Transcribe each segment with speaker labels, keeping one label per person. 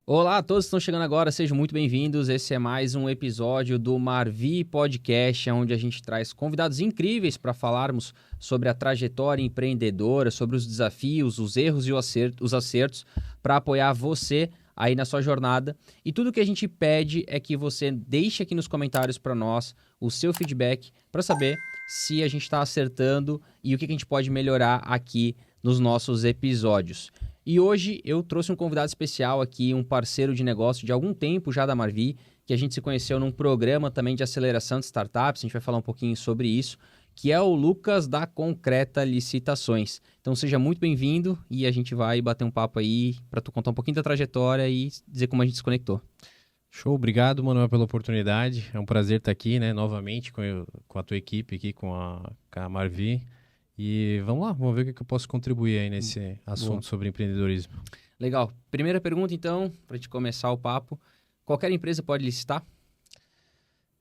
Speaker 1: Olá a todos que estão chegando agora, sejam muito bem-vindos. Esse é mais um episódio do Marvi Podcast, onde a gente traz convidados incríveis para falarmos sobre a trajetória empreendedora, sobre os desafios, os erros e os acertos para apoiar você aí na sua jornada. E tudo que a gente pede é que você deixe aqui nos comentários para nós o seu feedback para saber se a gente está acertando e o que a gente pode melhorar aqui nos nossos episódios. E hoje eu trouxe um convidado especial aqui, um parceiro de negócio de algum tempo já da Marvi, que a gente se conheceu num programa também de aceleração de startups, a gente vai falar um pouquinho sobre isso, que é o Lucas da Concreta Licitações. Então seja muito bem-vindo e a gente vai bater um papo aí para tu contar um pouquinho da trajetória e dizer como a gente se conectou.
Speaker 2: Show, obrigado, Manuel, pela oportunidade. É um prazer estar aqui, novamente com a tua equipe aqui, com a Marvi. E vamos lá, vamos ver o que eu posso contribuir aí nesse assunto sobre empreendedorismo.
Speaker 1: Legal. Primeira pergunta, então, para a gente começar o papo. Qualquer empresa pode licitar?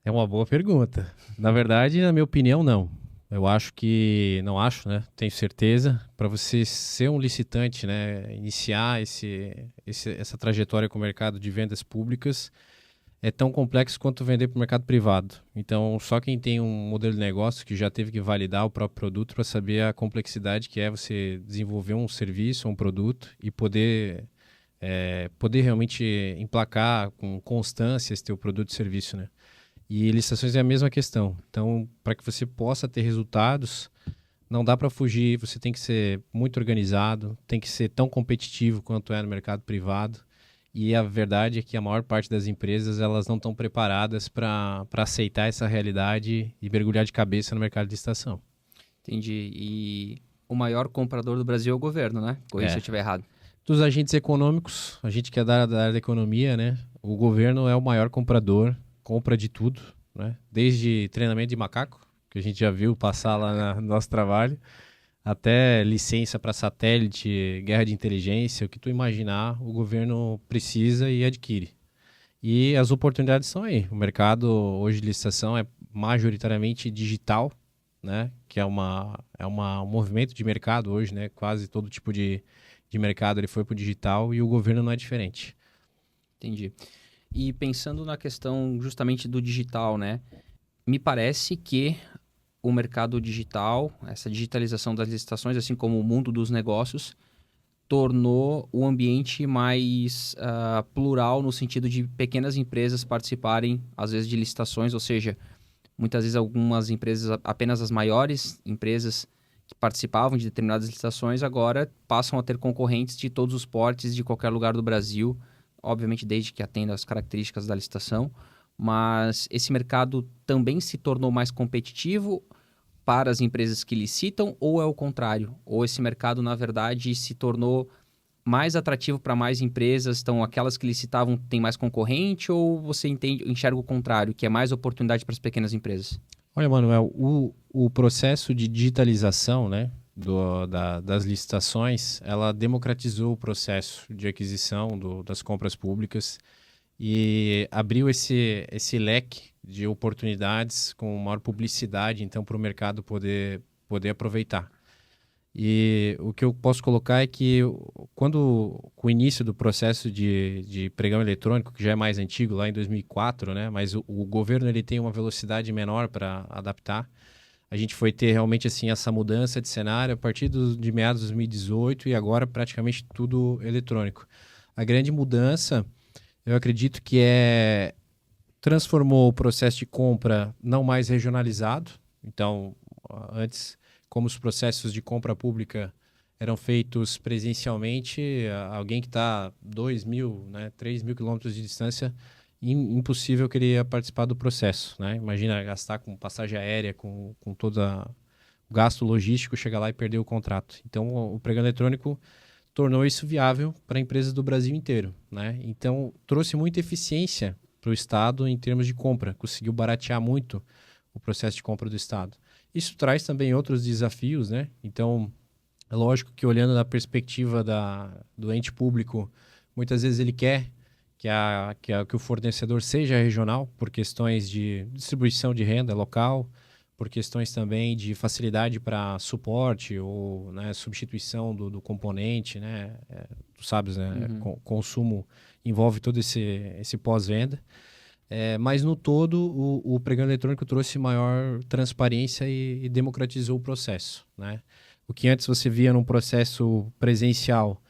Speaker 2: É uma boa pergunta. Na verdade, na minha opinião, não. Eu acho que... Não acho, né? Tenho certeza. Para você ser um licitante, iniciar essa trajetória com o mercado de vendas públicas, é tão complexo quanto vender para o mercado privado. Então, só quem tem um modelo de negócio que já teve que validar o próprio produto para saber a complexidade que é você desenvolver um serviço, um produto e poder realmente emplacar com constância esse teu produto e serviço, né? E licitações é a mesma questão. Então, para que você possa ter resultados, não dá para fugir, você tem que ser muito organizado, tem que ser tão competitivo quanto é no mercado privado. E a verdade é que a maior parte das empresas elas não estão preparadas para aceitar essa realidade e mergulhar de cabeça no mercado de licitação.
Speaker 1: Entendi. E o maior comprador do Brasil é o governo, né? Corrija se eu estiver errado.
Speaker 2: Dos agentes econômicos, a gente que é da área da economia, né? O governo é o maior comprador, compra de tudo, né? Desde treinamento de macaco, que a gente já viu passar lá no nosso trabalho, até licença para satélite, guerra de inteligência, o que tu imaginar, o governo precisa e adquire. E as oportunidades são aí. O mercado hoje de licitação é majoritariamente digital, né? Que é um movimento de mercado hoje, né? Quase todo tipo de mercado ele foi para o digital e o governo não é diferente.
Speaker 1: Entendi. E pensando na questão justamente do digital, né? Me parece que o mercado digital, essa digitalização das licitações, assim como o mundo dos negócios, tornou o ambiente mais plural no sentido de pequenas empresas participarem, às vezes, de licitações, ou seja, muitas vezes algumas empresas, apenas as maiores empresas que participavam de determinadas licitações, agora passam a ter concorrentes de todos os portes, de qualquer lugar do Brasil, obviamente desde que atenda às características da licitação, mas esse mercado também se tornou mais competitivo para as empresas que licitam ou é o contrário? Ou esse mercado, na verdade, se tornou mais atrativo para mais empresas? Então, aquelas que licitavam têm mais concorrente ou você enxerga o contrário, que é mais oportunidade para as pequenas empresas?
Speaker 2: Olha, Manuel, o processo de digitalização, né, das licitações, ela democratizou o processo de aquisição das compras públicas e abriu esse leque de oportunidades com maior publicidade, então, para o mercado poder aproveitar. E o que eu posso colocar é que com o início do processo de pregão eletrônico, que já é mais antigo, lá em 2004, né, mas o governo ele tem uma velocidade menor para adaptar, a gente foi ter realmente assim, essa mudança de cenário a partir de meados de 2018 e agora praticamente tudo eletrônico. A grande mudança, eu acredito que transformou o processo de compra não mais regionalizado. Então, antes, como os processos de compra pública eram feitos presencialmente, alguém que está 2.000, 3.000 quilômetros de distância, impossível que ele ia participar do processo. Né? Imagina gastar com passagem aérea, com todo o gasto logístico, chegar lá e perder o contrato. Então, o pregão eletrônico tornou isso viável para empresas do Brasil inteiro. Né? Então, trouxe muita eficiência para o Estado em termos de compra, conseguiu baratear muito o processo de compra do Estado. Isso traz também outros desafios, né? Então, é lógico que olhando da perspectiva do ente público, muitas vezes ele quer que o fornecedor seja regional por questões de distribuição de renda local, por questões também de facilidade para suporte ou substituição do componente, né? Tu sabes, né?
Speaker 1: Uhum.
Speaker 2: Consumo envolve todo esse pós-venda. Mas no todo, o pregão eletrônico trouxe maior transparência e democratizou o processo, né? O que antes você via num processo presencial,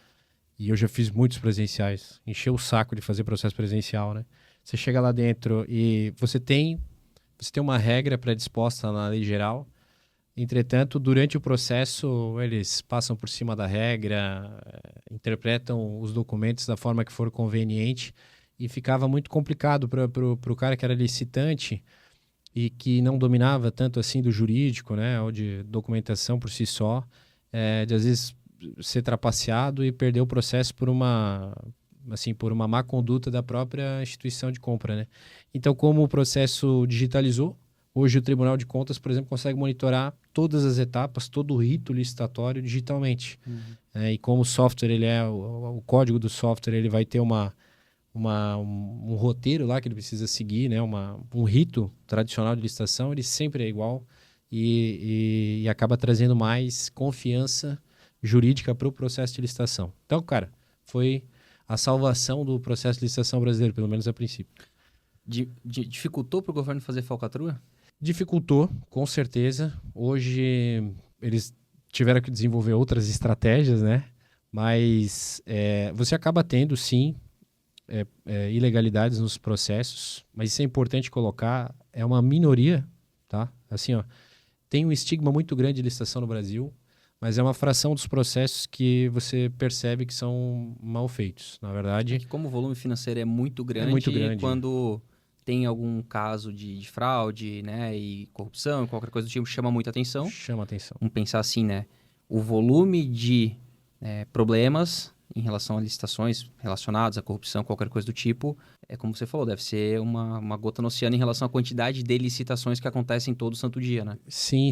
Speaker 2: e eu já fiz muitos presenciais, encheu o saco de fazer processo presencial, né? Você chega lá dentro e você tem uma regra predisposta na lei geral. Entretanto, durante o processo, eles passam por cima da regra, interpretam os documentos da forma que for conveniente, e ficava muito complicado para o cara que era licitante e que não dominava tanto assim do jurídico, né, ou de documentação por si só, de às vezes ser trapaceado e perder o processo por uma má conduta da própria instituição de compra, né? Então, como o processo digitalizou, hoje o Tribunal de Contas, por exemplo, consegue monitorar todas as etapas, todo o rito licitatório digitalmente. E como o software, o código do software, ele vai ter um roteiro lá que ele precisa seguir, né? Um rito tradicional de licitação, ele sempre é igual e acaba trazendo mais confiança jurídica para o processo de licitação. Então, cara, foi a salvação do processo de licitação brasileiro, pelo menos a princípio.
Speaker 1: Dificultou para o governo fazer falcatrua?
Speaker 2: Dificultou, com certeza. Hoje eles tiveram que desenvolver outras estratégias, né? Mas você acaba tendo, sim, ilegalidades nos processos, mas isso é importante colocar, é uma minoria, tá? Assim, ó, tem um estigma muito grande de licitação no Brasil, mas é uma fração dos processos que você percebe que são mal feitos. Na verdade,
Speaker 1: que como o volume financeiro é muito grande, quando tem algum caso de fraude, né, e corrupção, qualquer coisa do tipo, chama muita atenção.
Speaker 2: Chama atenção.
Speaker 1: Vamos pensar assim, né? O volume de problemas em relação a licitações relacionadas à corrupção, qualquer coisa do tipo, como você falou, deve ser uma gota no oceano em relação à quantidade de licitações que acontecem todo santo dia, né?
Speaker 2: Sim,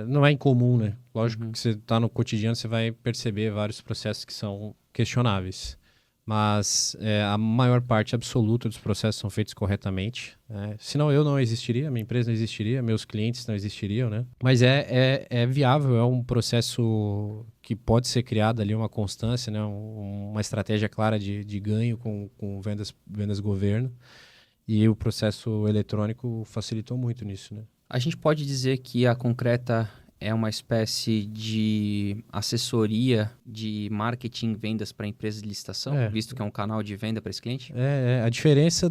Speaker 2: não é incomum, né? Lógico que você está no cotidiano, você vai perceber vários processos que são questionáveis. Mas a maior parte absoluta dos processos são feitos corretamente. Senão eu não existiria, minha empresa não existiria, meus clientes não existiriam, né? Mas é viável, é um processo que pode ser criado ali, uma constância, né? Uma estratégia clara de ganho com vendas governo. E o processo eletrônico facilitou muito nisso, né?
Speaker 1: A gente pode dizer que a Concreta é uma espécie de assessoria de marketing e vendas para empresas de licitação, visto que é um canal de venda para esse cliente?
Speaker 2: A diferença...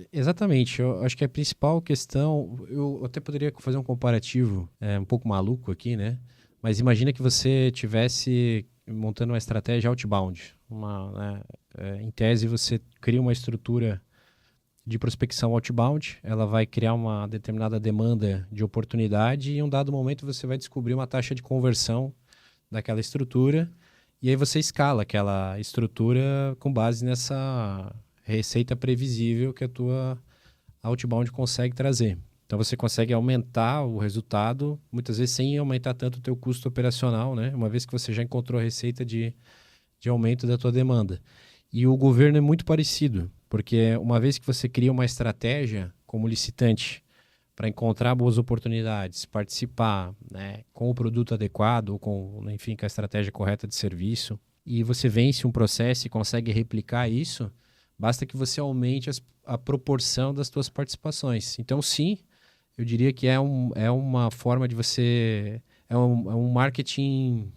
Speaker 2: Exatamente, eu acho que a principal questão... Eu até poderia fazer um comparativo um pouco maluco aqui, né? Mas imagina que você estivesse montando uma estratégia outbound. Em tese, você cria uma estrutura de prospecção outbound, ela vai criar uma determinada demanda de oportunidade e em um dado momento você vai descobrir uma taxa de conversão daquela estrutura e aí você escala aquela estrutura com base nessa receita previsível que a tua outbound consegue trazer. Então você consegue aumentar o resultado, muitas vezes sem aumentar tanto o teu custo operacional, né? Uma vez que você já encontrou a receita de aumento da tua demanda. E o governo é muito parecido, porque uma vez que você cria uma estratégia como licitante para encontrar boas oportunidades, participar, né, com o produto adequado, ou com a estratégia correta de serviço, e você vence um processo e consegue replicar isso, basta que você aumente a proporção das suas participações. Então, sim, eu diria que é uma forma de você... É um marketing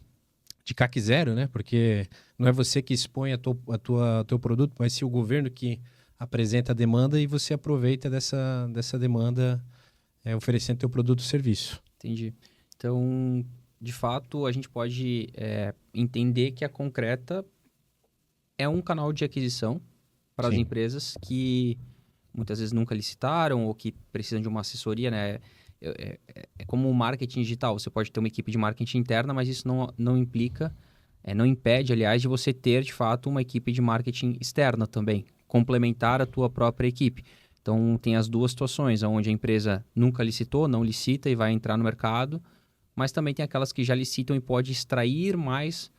Speaker 2: de CAC zero, né? Porque não é você que expõe teu produto, mas sim o governo que apresenta a demanda e você aproveita dessa demanda oferecendo teu produto ou serviço.
Speaker 1: Entendi. Então, de fato, a gente pode entender que a Concreta é um canal de aquisição para as empresas que muitas vezes nunca licitaram ou que precisam de uma assessoria, né? É como o marketing digital. Você pode ter uma equipe de marketing interna, mas isso não implica, não impede, aliás, de você ter, de fato, uma equipe de marketing externa também, complementar a tua própria equipe. Então, tem as duas situações, onde a empresa nunca licitou, não licita e vai entrar no mercado, mas também tem aquelas que já licitam e pode extrair mais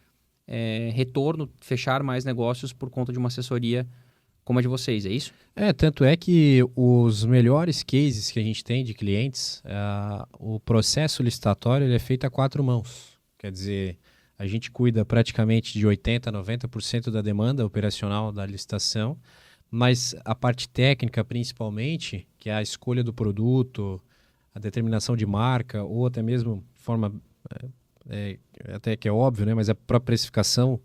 Speaker 1: retorno, fechar mais negócios por conta de uma assessoria como a de vocês, é isso?
Speaker 2: Tanto é que os melhores cases que a gente tem de clientes, o processo licitatório ele é feito a 4 mãos. Quer dizer, a gente cuida praticamente de 80% a 90% da demanda operacional da licitação, mas a parte técnica, principalmente, que é a escolha do produto, a determinação de marca, ou até mesmo de forma, até que é óbvio, né? Mas a própria precificação,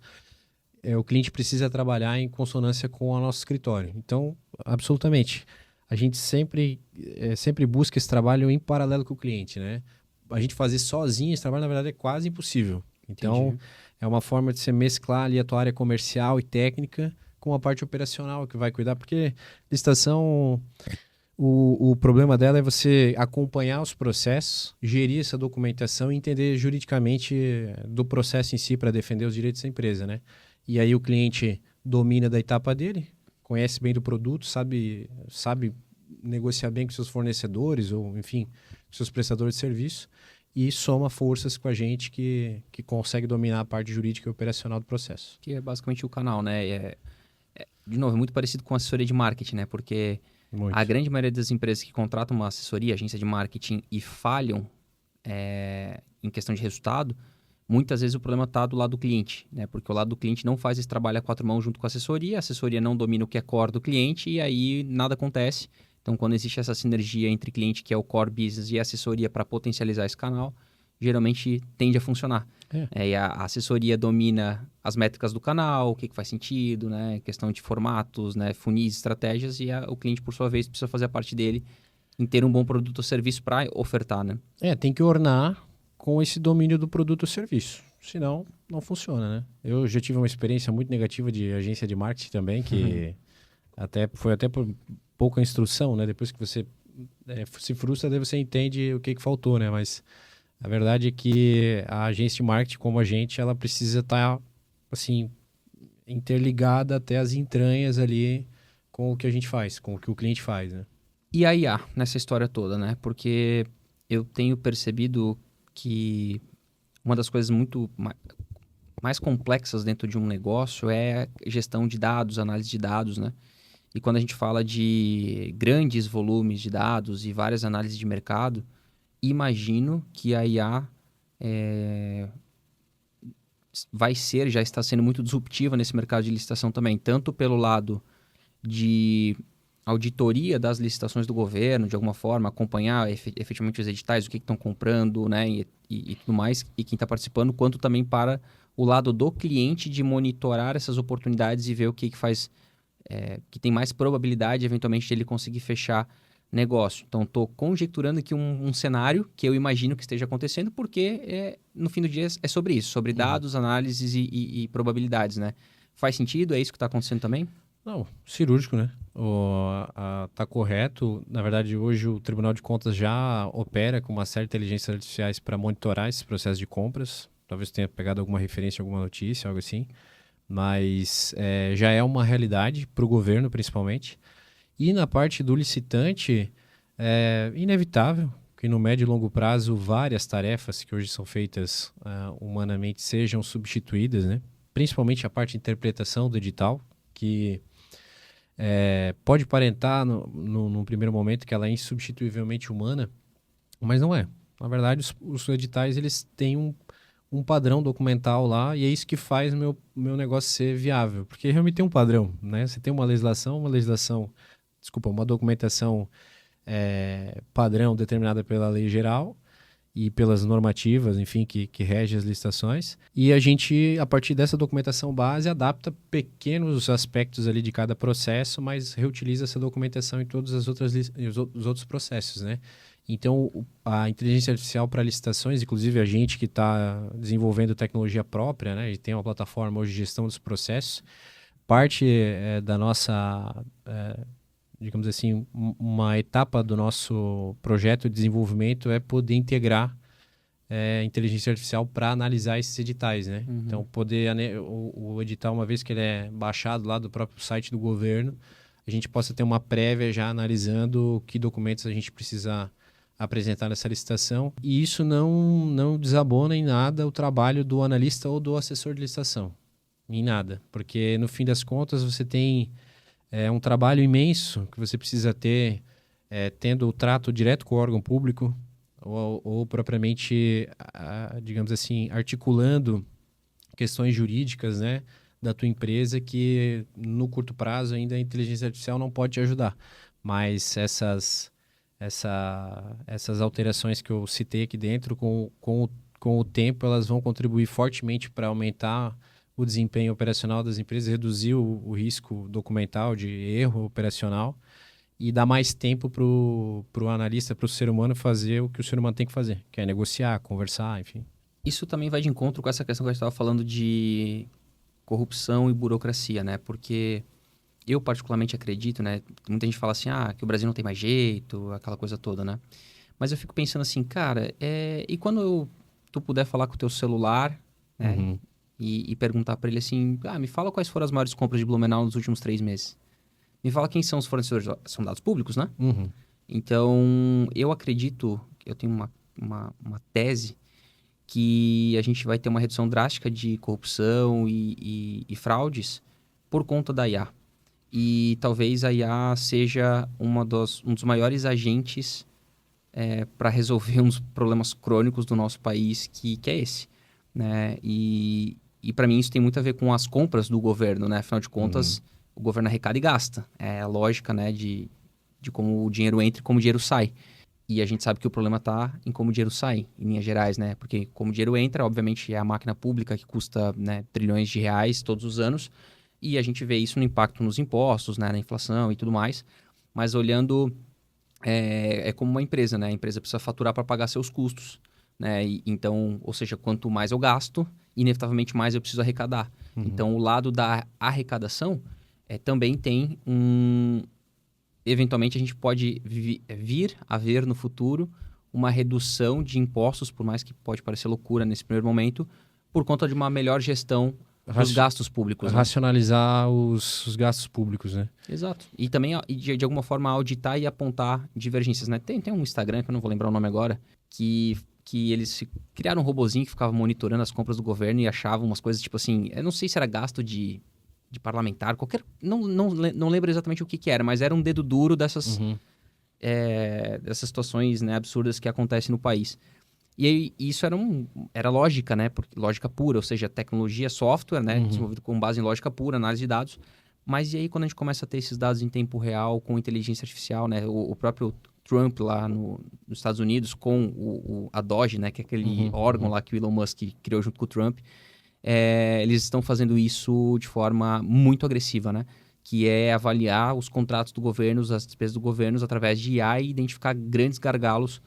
Speaker 2: o cliente precisa trabalhar em consonância com o nosso escritório. Então, absolutamente, a gente sempre busca esse trabalho em paralelo com o cliente, né? A gente fazer sozinho esse trabalho, na verdade, é quase impossível. Então,
Speaker 1: Entendi.
Speaker 2: é uma forma de você mesclar ali a tua área comercial e técnica com a parte operacional que vai cuidar, porque licitação, o problema dela é você acompanhar os processos, gerir essa documentação e entender juridicamente do processo em si para defender os direitos da empresa, né? E aí o cliente domina da etapa dele, conhece bem do produto, sabe negociar bem com seus fornecedores ou, enfim, com seus prestadores de serviço e soma forças com a gente que consegue dominar a parte jurídica e operacional do processo.
Speaker 1: Que é basicamente o canal, né? De novo, é muito parecido com a assessoria de marketing, né? Porque
Speaker 2: Muito.
Speaker 1: a grande maioria das empresas que contratam uma assessoria, agência de marketing e falham em questão de resultado, muitas vezes o problema está do lado do cliente, né? Porque o lado do cliente não faz esse trabalho a quatro mãos junto com a assessoria não domina o que é core do cliente e aí nada acontece. Então, quando existe essa sinergia entre cliente, que é o core business, e a assessoria para potencializar esse canal, geralmente tende a funcionar. E a assessoria domina as métricas do canal, o que faz sentido, né? Questão de formatos, né? Funis, estratégias, e o cliente, por sua vez, precisa fazer a parte dele em ter um bom produto ou serviço para ofertar, né?
Speaker 2: Tem que ornar com esse domínio do produto ou serviço. Senão, não funciona, né? Eu já tive uma experiência muito negativa de agência de marketing também, que foi até por pouca instrução, né? Depois que você se frustra, daí você entende o que faltou, né? Mas a verdade é que a agência de marketing, como a gente, ela precisa estar, assim, interligada até as entranhas ali com o que a gente faz, com o que o cliente faz, né?
Speaker 1: E a IA nessa história toda, né? Porque eu tenho percebido que uma das coisas muito mais complexas dentro de um negócio é a gestão de dados, análise de dados, né? E quando a gente fala de grandes volumes de dados e várias análises de mercado, imagino que a IA já está sendo muito disruptiva nesse mercado de licitação também, tanto pelo lado de auditoria das licitações do governo, de alguma forma, acompanhar efetivamente os editais, o que estão comprando, né, e tudo mais, e quem está participando, quanto também para o lado do cliente de monitorar essas oportunidades e ver o que faz, que tem mais probabilidade, eventualmente, de ele conseguir fechar negócio. Então, estou conjecturando aqui um cenário que eu imagino que esteja acontecendo, porque no fim do dia é sobre isso, sobre dados, análises e probabilidades, né? Faz sentido? É isso que está acontecendo também?
Speaker 2: Não, cirúrgico, né? Tá correto. Na verdade, hoje o Tribunal de Contas já opera com uma série de inteligências artificiais para monitorar esse processo de compras. Talvez tenha pegado alguma referência, alguma notícia, algo assim. Mas já é uma realidade para o governo, principalmente. E na parte do licitante, é inevitável que no médio e longo prazo várias tarefas que hoje são feitas humanamente sejam substituídas, né? Principalmente a parte de interpretação do edital, que pode parentar num primeiro momento que ela é insubstituivelmente humana, mas não é. Na verdade, os editais eles têm um padrão documental lá e é isso que faz o meu negócio ser viável, porque realmente tem um padrão, né? Você tem uma documentação padrão determinada pela lei geral e pelas normativas, enfim, que regem as licitações. E a gente, a partir dessa documentação base, adapta pequenos aspectos ali de cada processo, mas reutiliza essa documentação em todos os outros processos, né? Então, a inteligência artificial para licitações, inclusive a gente que está desenvolvendo tecnologia própria, né? E tem uma plataforma hoje de gestão dos processos, parte da nossa... digamos assim, uma etapa do nosso projeto de desenvolvimento é poder integrar inteligência artificial para analisar esses editais, né?
Speaker 1: Uhum.
Speaker 2: Então, o edital, uma vez que ele é baixado lá do próprio site do governo, a gente possa ter uma prévia já analisando que documentos a gente precisa apresentar nessa licitação. E isso não desabona em nada o trabalho do analista ou do assessor de licitação. Em nada. Porque, no fim das contas, você tem... um trabalho imenso que você precisa ter, tendo o trato direto com o órgão público ou propriamente, digamos assim, articulando questões jurídicas, né, da tua empresa que no curto prazo ainda a inteligência artificial não pode te ajudar. Mas essas alterações que eu citei aqui dentro, com o tempo, elas vão contribuir fortemente para aumentar o desempenho operacional das empresas, reduzir o risco documental de erro operacional e dar mais tempo para o analista, para o ser humano fazer o que o ser humano tem que fazer, que é negociar, conversar, enfim.
Speaker 1: Isso também vai de encontro com essa questão que a gente estava falando de corrupção e burocracia, né? Porque eu particularmente acredito, né? Muita gente fala assim, que o Brasil não tem mais jeito, aquela coisa toda, né? Mas eu fico pensando assim, cara, e quando tu puder falar com o teu celular, né?
Speaker 2: Uhum.
Speaker 1: E perguntar para ele assim, me fala quais foram as maiores compras de Blumenau nos últimos 3 meses. Me fala quem são os fornecedores. São dados públicos, né?
Speaker 2: Uhum.
Speaker 1: Então, eu acredito, eu tenho uma tese que a gente vai ter uma redução drástica de corrupção e fraudes por conta da IA. E talvez a IA seja um dos maiores agentes para resolver uns problemas crônicos do nosso país, que é esse, né? E para mim isso tem muito a ver com as compras do governo, né? Afinal de contas, o governo arrecada e gasta. É a lógica, né, de como o dinheiro entra e como o dinheiro sai. E a gente sabe que o problema está em como o dinheiro sai, em linhas gerais, né? Porque como o dinheiro entra, obviamente, é a máquina pública que custa, né, trilhões de reais todos os anos. E a gente vê isso no impacto nos impostos, né, na inflação e tudo mais. Mas olhando, é como uma empresa, né? A empresa precisa faturar para pagar seus custos, né? Então, ou seja, quanto mais eu gasto, inevitavelmente mais eu preciso arrecadar. Então, o lado da arrecadação também tem eventualmente a gente pode vir a ver no futuro uma redução de impostos, por mais que pode parecer loucura nesse primeiro momento, por conta de uma melhor gestão dos gastos públicos.
Speaker 2: Racionalizar os gastos públicos, né?
Speaker 1: Exato. E também, de alguma forma, auditar e apontar divergências, né? Tem um Instagram, que eu não vou lembrar o nome agora, que eles criaram um robozinho que ficava monitorando as compras do governo e achavam umas coisas, tipo assim, eu não sei se era gasto de parlamentar, não lembro exatamente o que era, mas era um dedo duro dessas situações, né, absurdas que acontecem no país. E aí, isso era lógica, né, lógica pura, ou seja, tecnologia, software, né, desenvolvido com base em lógica pura, análise de dados. Mas e aí quando a gente começa a ter esses dados em tempo real com inteligência artificial, né, o próprio Trump lá nos Estados Unidos com a DOGE, né, que é aquele órgão lá que o Elon Musk criou junto com o Trump, eles estão fazendo isso de forma muito agressiva, né? Que é avaliar os contratos do governo, as despesas do governo através de IA e identificar grandes gargalos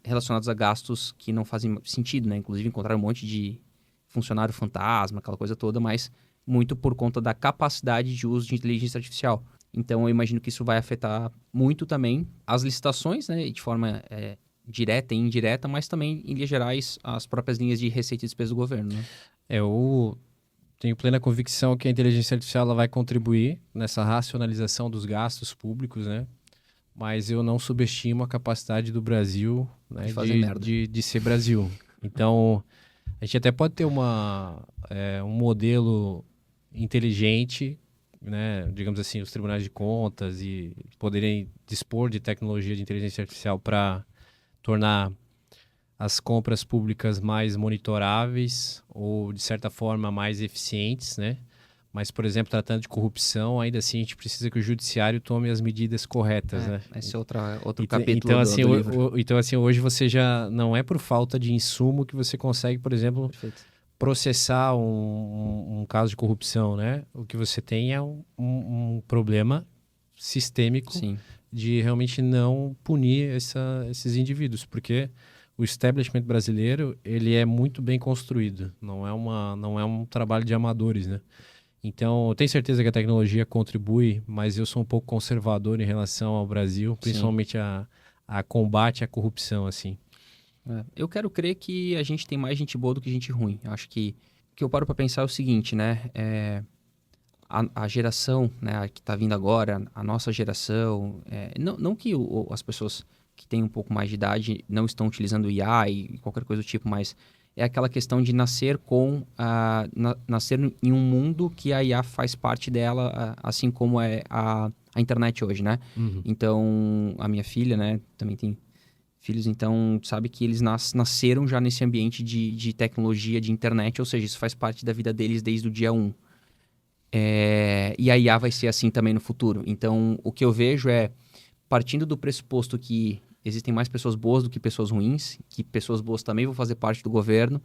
Speaker 1: relacionados a gastos que não fazem sentido, né? Inclusive encontraram um monte de funcionário fantasma, aquela coisa toda, mas muito por conta da capacidade de uso de inteligência artificial. Então, eu imagino que isso vai afetar muito também as licitações, né? De forma direta e indireta, mas também, em linhas gerais, as próprias linhas de receita e despesa do governo, né?
Speaker 2: Eu tenho plena convicção que a inteligência artificial ela vai contribuir nessa racionalização dos gastos públicos, né? Mas eu não subestimo a capacidade do Brasil, né, de ser Brasil. Então, a gente até pode ter um modelo inteligente, né, digamos assim, os tribunais de contas e poderem dispor de tecnologia de inteligência artificial para tornar as compras públicas mais monitoráveis ou, de certa forma, mais eficientes, né? Mas, por exemplo, tratando de corrupção, ainda assim a gente precisa que o judiciário tome as medidas corretas, né?
Speaker 1: Esse é outro capítulo do livro.
Speaker 2: Então, assim, hoje você já não é por falta de insumo que você consegue, por exemplo, processar um caso de corrupção, né? O que você tem é um problema sistêmico. Sim. De realmente não punir esses indivíduos, porque o establishment brasileiro ele é muito bem construído, não é um trabalho de amadores, né? Então, eu tenho certeza que a tecnologia contribui, mas eu sou um pouco conservador em relação ao Brasil, principalmente a combate à corrupção, assim.
Speaker 1: Eu quero crer que a gente tem mais gente boa do que gente ruim. Eu acho que o que eu paro para pensar é o seguinte, né? A geração, né, que está vindo agora, a nossa geração, não que as pessoas que têm um pouco mais de idade não estão utilizando IA e qualquer coisa do tipo, mas é aquela questão de nascer nascer em um mundo que a IA faz parte dela, assim como é a internet hoje, né? Então, a minha filha, né, também tem filhos, então sabe que eles nasceram já nesse ambiente de tecnologia, de internet, ou seja, isso faz parte da vida deles desde o dia 1. E a IA vai ser assim também no futuro. Então, o que eu vejo é, partindo do pressuposto que existem mais pessoas boas do que pessoas ruins, que pessoas boas também vão fazer parte do governo,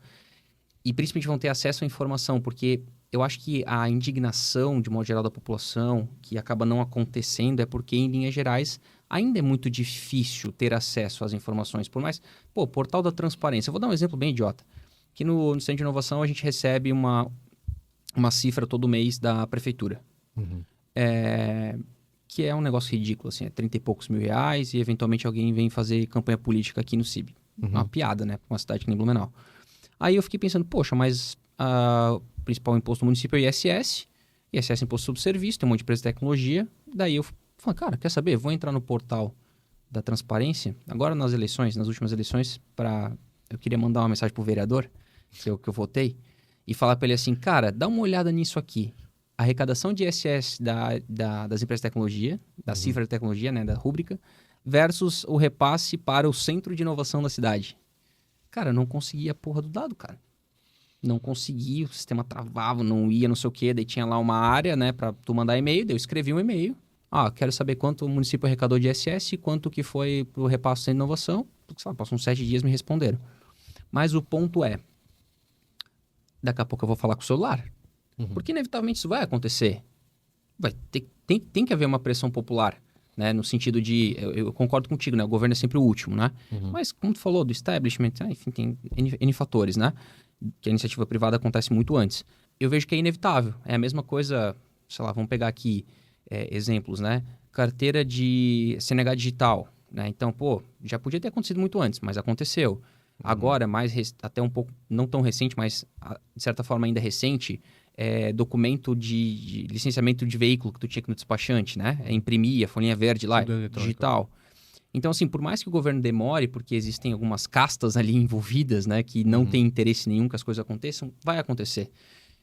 Speaker 1: e principalmente vão ter acesso à informação, porque eu acho que a indignação, de modo geral, da população, que acaba não acontecendo, é porque, em linhas gerais, ainda é muito difícil ter acesso às informações. Por mais, portal da transparência. Eu vou dar um exemplo bem idiota. Que no Centro de Inovação a gente recebe uma cifra todo mês da prefeitura.
Speaker 2: Uhum.
Speaker 1: Que é um negócio ridículo, assim, é 30 e poucos mil reais e eventualmente alguém vem fazer campanha política aqui no CIB.
Speaker 2: Uhum.
Speaker 1: Uma piada, né? Pra uma cidade que nem Blumenau. Aí eu fiquei pensando, poxa, mas o principal imposto do município é o ISS. ISS é imposto sobre serviço, tem um monte de empresa de tecnologia. Daí eu falei, cara, quer saber? Vou entrar no portal da transparência, agora nas últimas eleições, eu queria mandar uma mensagem pro vereador, que eu votei, e falar para ele assim, cara, dá uma olhada nisso aqui. A arrecadação de ISS das empresas de tecnologia, da cifra de tecnologia, né, da rúbrica, versus o repasse para o centro de inovação da cidade. Cara, eu não conseguia a porra do dado, cara. Não conseguia, o sistema travava, não ia, não sei o quê. Daí tinha lá uma área, né, pra tu mandar e-mail. Daí eu escrevi um e-mail. Quero saber quanto o município arrecadou de ISS e quanto que foi pro repasse da inovação. Sei lá, passou uns 7 dias, me responderam. Mas o ponto é, daqui a pouco eu vou falar com o celular. Porque inevitavelmente isso vai acontecer. Tem que haver uma pressão popular, né? No sentido de... Eu concordo contigo, né? O governo é sempre o último, né? Mas, como tu falou, do establishment, enfim, tem N fatores, né? Que a iniciativa privada acontece muito antes. Eu vejo que é inevitável. É a mesma coisa, sei lá, vamos pegar aqui exemplos, né? Carteira de CNH digital, né? Então, já podia ter acontecido muito antes, mas aconteceu. Agora, até um pouco, não tão recente, mas de certa forma ainda recente, documento de licenciamento de veículo que tu tinha que ir no despachante, né? Imprimir a folhinha verde lá, digital. Então, assim, por mais que o governo demore, porque existem algumas castas ali envolvidas, né? Que não tem interesse nenhum que as coisas aconteçam, vai acontecer.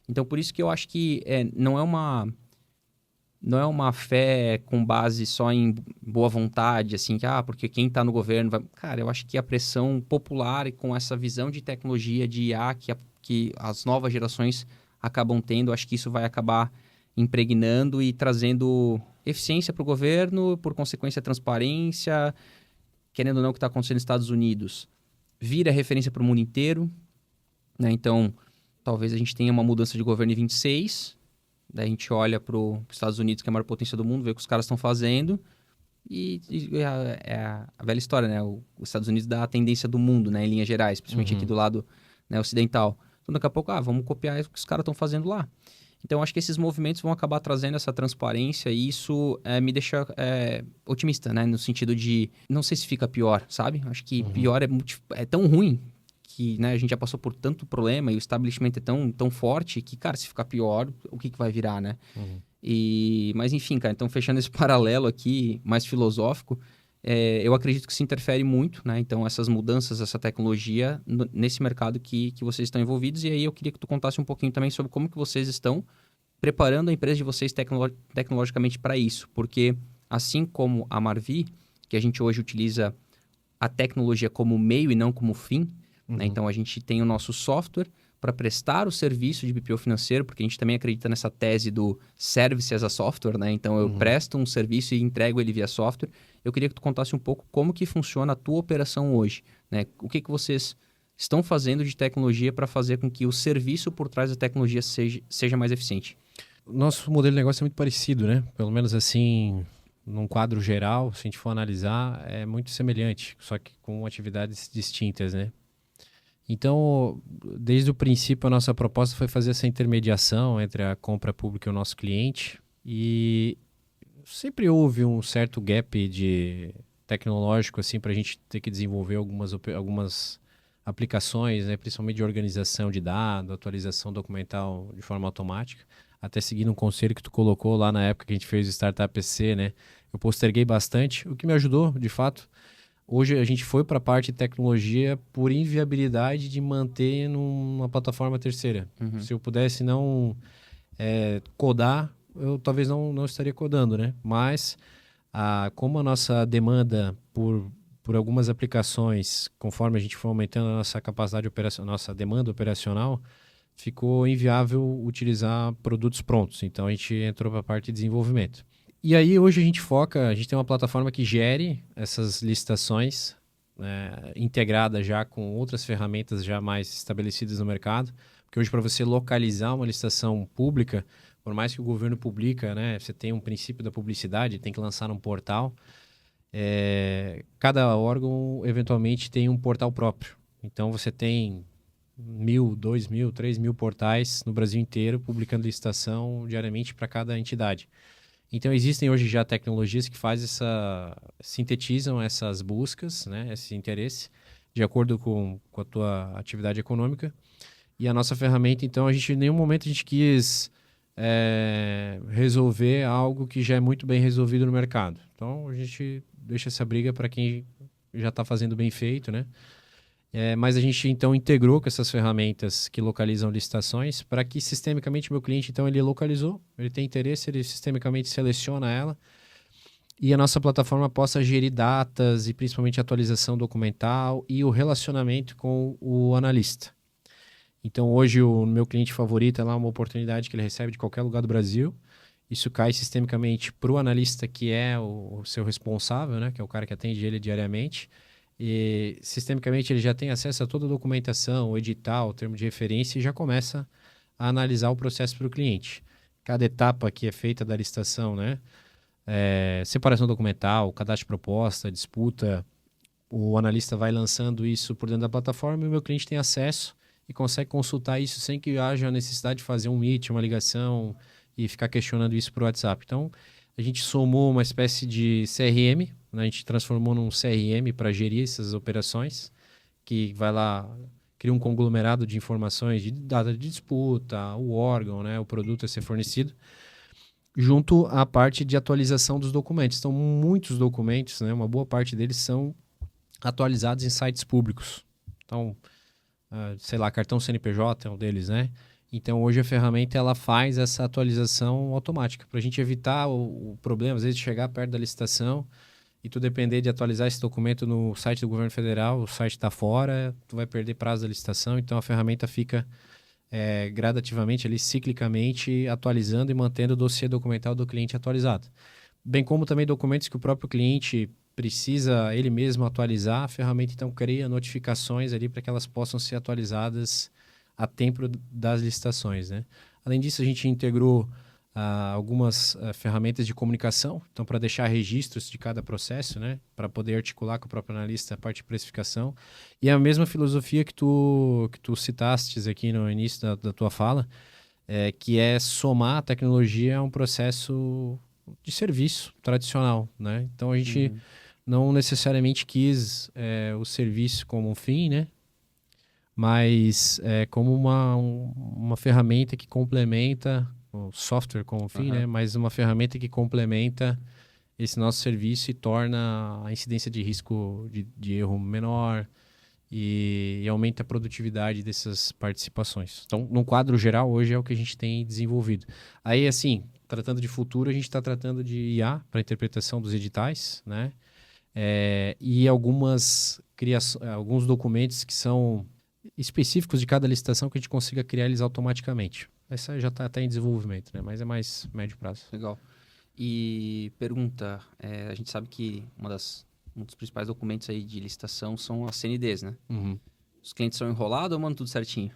Speaker 1: Então, por isso que eu acho que não é uma fé com base só em boa vontade, assim, que, porque quem está no governo vai... Cara, eu acho que a pressão popular e com essa visão de tecnologia, de IA, que as novas gerações acabam tendo, acho que isso vai acabar impregnando e trazendo eficiência para o governo, por consequência, transparência, querendo ou não, o que está acontecendo nos Estados Unidos, vira referência para o mundo inteiro, né? Então, talvez a gente tenha uma mudança de governo em 26, daí a gente olha para os Estados Unidos, que é a maior potência do mundo, vê o que os caras estão fazendo, e é a velha história, né? Os Estados Unidos dá a tendência do mundo, né? Em linhas gerais, principalmente aqui do lado, né, ocidental. Então, daqui a pouco, vamos copiar o que os caras estão fazendo lá. Então, acho que esses movimentos vão acabar trazendo essa transparência e isso me deixa otimista, né? No sentido de, não sei se fica pior, sabe? Acho que pior é tão ruim que, né, a gente já passou por tanto problema e o establishment é tão forte que, cara, se ficar pior, o que vai virar, né? Mas, enfim, cara, então fechando esse paralelo aqui, mais filosófico, eu acredito que se interfere muito, né? Então, essas mudanças, essa tecnologia nesse mercado que vocês estão envolvidos. E aí eu queria que tu contasse um pouquinho também sobre como que vocês estão preparando a empresa de vocês tecnologicamente para isso. Porque, assim como a Marvi, que a gente hoje utiliza a tecnologia como meio e não como fim, né? Então, a gente tem o nosso software para prestar o serviço de BPO financeiro, porque a gente também acredita nessa tese do service as a software, né? Então, eu presto um serviço e entrego ele via software. Eu queria que tu contasse um pouco como que funciona a tua operação hoje, né? O que vocês estão fazendo de tecnologia para fazer com que o serviço por trás da tecnologia seja mais eficiente?
Speaker 2: Nosso modelo de negócio é muito parecido, né? Pelo menos assim, num quadro geral, se a gente for analisar, é muito semelhante, só que com atividades distintas, né? Então, desde o princípio, a nossa proposta foi fazer essa intermediação entre a compra pública e o nosso cliente. E sempre houve um certo gap tecnológico assim, para a gente ter que desenvolver algumas aplicações, né, principalmente de organização de dados, atualização documental de forma automática. Até seguindo um conselho que tu colocou lá na época que a gente fez o Startup PC, né? Eu posterguei bastante, o que me ajudou, de fato. Hoje a gente foi para a parte de tecnologia por inviabilidade de manter numa plataforma terceira. Se eu pudesse não codar, eu talvez não estaria codando, né? Mas como a nossa demanda por por algumas aplicações, conforme a gente foi aumentando a nossa capacidade operacional, nossa demanda operacional, ficou inviável utilizar produtos prontos. Então, a gente entrou para a parte de desenvolvimento. E aí, hoje a gente tem uma plataforma que gere essas licitações, integrada já com outras ferramentas já mais estabelecidas no mercado. Porque hoje, para você localizar uma licitação pública, por mais que o governo publica, né, você tem um princípio da publicidade, tem que lançar num portal, cada órgão, eventualmente, tem um portal próprio. Então, você tem 1.000, 2.000, 3.000 portais no Brasil inteiro publicando licitação diariamente para cada entidade. Então, existem hoje já tecnologias que sintetizam essas buscas, né, esse interesse, de acordo com a tua atividade econômica. E a nossa ferramenta, então, em nenhum momento a gente quis resolver algo que já é muito bem resolvido no mercado. Então, a gente deixa essa briga para quem já está fazendo bem feito, né? Mas a gente, então, integrou com essas ferramentas que localizam licitações para que, sistemicamente, meu cliente, então, ele localizou, ele tem interesse, ele sistemicamente seleciona ela e a nossa plataforma possa gerir datas e, principalmente, atualização documental e o relacionamento com o analista. Então, hoje, o meu cliente favorito é lá uma oportunidade que ele recebe de qualquer lugar do Brasil. Isso cai sistemicamente para o analista, que é o seu responsável, né? Que é o cara que atende ele diariamente. E, sistemicamente, ele já tem acesso a toda a documentação, o edital, o termo de referência e já começa a analisar o processo para o cliente. Cada etapa que é feita da licitação, né? Separação documental, cadastro de proposta, disputa, o analista vai lançando isso por dentro da plataforma e o meu cliente tem acesso e consegue consultar isso sem que haja a necessidade de fazer um meet, uma ligação e ficar questionando isso por WhatsApp. Então, a gente somou uma espécie de CRM, né? A gente transformou num CRM para gerir essas operações, que vai lá, cria um conglomerado de informações de data de disputa, o órgão, né? O produto a ser fornecido, junto à parte de atualização dos documentos. Então, muitos documentos, né? Uma boa parte deles são atualizados em sites públicos. Então, sei lá, cartão CNPJ é um deles, né? Então, hoje a ferramenta ela faz essa atualização automática para a gente evitar o problema, às vezes, de chegar perto da licitação e tu depender de atualizar esse documento no site do governo federal, o site está fora, tu vai perder prazo da licitação. Então, a ferramenta fica gradativamente, ali, ciclicamente, atualizando e mantendo o dossiê documental do cliente atualizado. Bem como também documentos que o próprio cliente precisa ele mesmo atualizar, a ferramenta então cria notificações ali para que elas possam ser atualizadas a tempo das licitações, né? Além disso, a gente integrou algumas ferramentas de comunicação, então para deixar registros de cada processo, né? Para poder articular com o próprio analista a parte de precificação. E a mesma filosofia que tu citastes aqui no início da tua fala, que é somar a tecnologia a um processo de serviço tradicional, né? Então a gente não necessariamente quis o serviço como um fim, né? Mas como uma ferramenta que complementa, o software como um fim, né? Mas uma ferramenta que complementa esse nosso serviço e torna a incidência de risco de erro menor e aumenta a produtividade dessas participações. Então, no quadro geral, hoje é o que a gente tem desenvolvido. Aí, assim, tratando de futuro, a gente está tratando de IA para interpretação dos editais, né? E alguns documentos que são específicos de cada licitação que a gente consiga criar eles automaticamente. Essa já está em desenvolvimento, né? Mas é mais médio prazo.
Speaker 1: Legal. E pergunta, a gente sabe que um dos principais documentos aí de licitação são as CNDs, né?
Speaker 2: Uhum.
Speaker 1: Os clientes são enrolados ou mandam tudo certinho?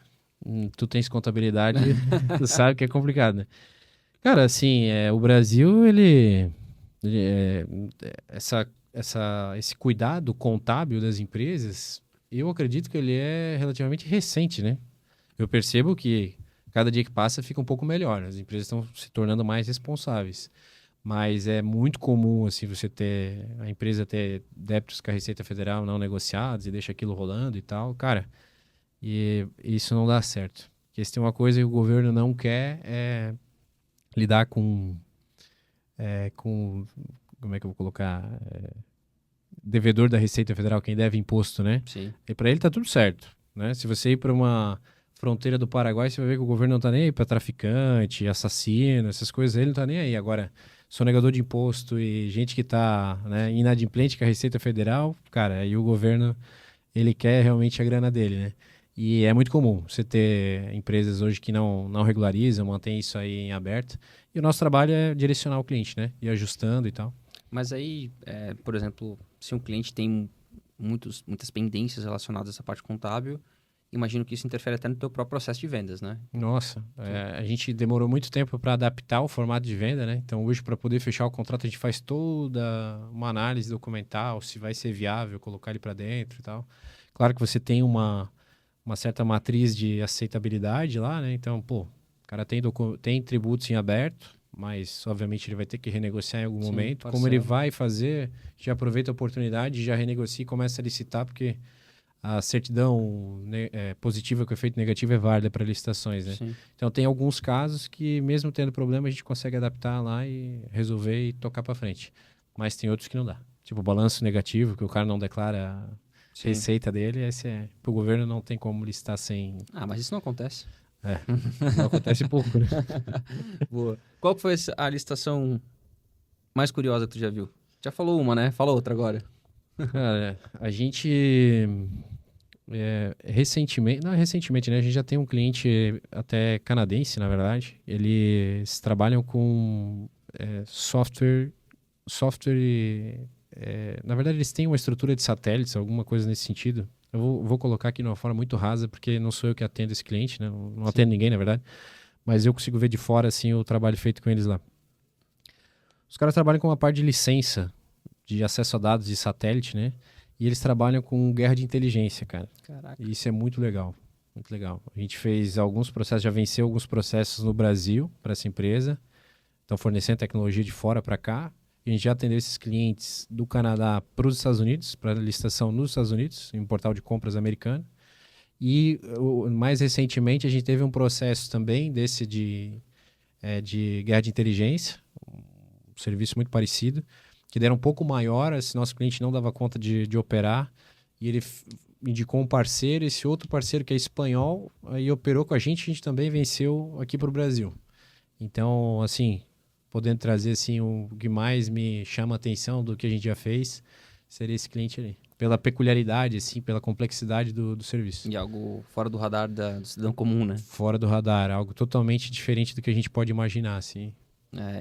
Speaker 2: Tu tens contabilidade, tu sabe que é complicado, né? Cara, assim, o Brasil, esse cuidado contábil das empresas, eu acredito que ele é relativamente recente, né? Eu percebo que cada dia que passa fica um pouco melhor, as empresas estão se tornando mais responsáveis. Mas é muito comum, assim, a empresa ter débitos com a Receita Federal não negociados e deixa aquilo rolando e tal. Cara, e isso não dá certo. Porque se tem uma coisa que o governo não quer é lidar com como é que eu vou colocar? Devedor da Receita Federal, quem deve imposto, né?
Speaker 1: Sim.
Speaker 2: E para ele tá tudo certo, né? Se você ir para uma fronteira do Paraguai, você vai ver que o governo não tá nem aí para traficante, assassino, essas coisas, ele não tá nem aí. Agora, sonegador de imposto e gente que está, né, inadimplente com a Receita Federal, cara, aí o governo, ele quer realmente a grana dele, né? E é muito comum você ter empresas hoje que não regularizam, mantém isso aí em aberto. E o nosso trabalho é direcionar o cliente, né? Ir ajustando e tal.
Speaker 1: Mas aí, por exemplo, se um cliente tem muitas pendências relacionadas a essa parte contábil, imagino que isso interfere até no teu próprio processo de vendas, né?
Speaker 2: Nossa, a gente demorou muito tempo para adaptar o formato de venda, né? Então, hoje, para poder fechar o contrato, a gente faz toda uma análise documental, se vai ser viável colocar ele para dentro e tal. Claro que você tem uma certa matriz de aceitabilidade lá, né? Então, pô, o cara tem tributos em aberto, mas, obviamente, ele vai ter que renegociar em algum momento. Como ele vai fazer, já aproveita a oportunidade, já renegocia e começa a licitar, porque a certidão positiva com efeito negativo é válida para licitações, né?
Speaker 1: Sim.
Speaker 2: Então, tem alguns casos que, mesmo tendo problema, a gente consegue adaptar lá e resolver e tocar para frente. Mas tem outros que não dá. Tipo, balanço negativo, que o cara não declara a receita dele, para o governo não tem como licitar sem...
Speaker 1: Ah, mas isso não acontece.
Speaker 2: Não acontece pouco, né?
Speaker 1: Boa. Qual foi a licitação mais curiosa que tu já viu? Já falou uma, né? Fala outra agora.
Speaker 2: Cara, a gente... recentemente, né? A gente já tem um cliente até canadense, na verdade. Eles trabalham com software. Na verdade, eles têm uma estrutura de satélites, alguma coisa nesse sentido. Eu vou colocar aqui de uma forma muito rasa, porque não sou eu que atendo esse cliente, né? Não atendo ninguém, na verdade. Mas eu consigo ver de fora, assim, o trabalho feito com eles lá. Os caras trabalham com uma parte de licença de acesso a dados de satélite, né? E eles trabalham com guerra de inteligência, cara.
Speaker 1: Caraca.
Speaker 2: E isso é muito legal. Muito legal. A gente fez alguns processos, já venceu alguns processos no Brasil para essa empresa. Estão fornecendo tecnologia de fora para cá. A gente já atendeu esses clientes do Canadá para os Estados Unidos, para licitação nos Estados Unidos, em um portal de compras americano. E mais recentemente a gente teve um processo também desse de guerra de inteligência, um serviço muito parecido, que era um pouco maior, esse nosso cliente não dava conta de operar, e ele indicou um parceiro, esse outro parceiro que é espanhol, aí operou com a gente também venceu aqui para o Brasil. Então, assim, podendo trazer assim, o que mais me chama a atenção do que a gente já fez, seria esse cliente ali. Pela peculiaridade, assim, pela complexidade do serviço.
Speaker 1: E algo fora do radar do cidadão comum, né?
Speaker 2: Fora do radar, algo totalmente diferente do que a gente pode imaginar, assim.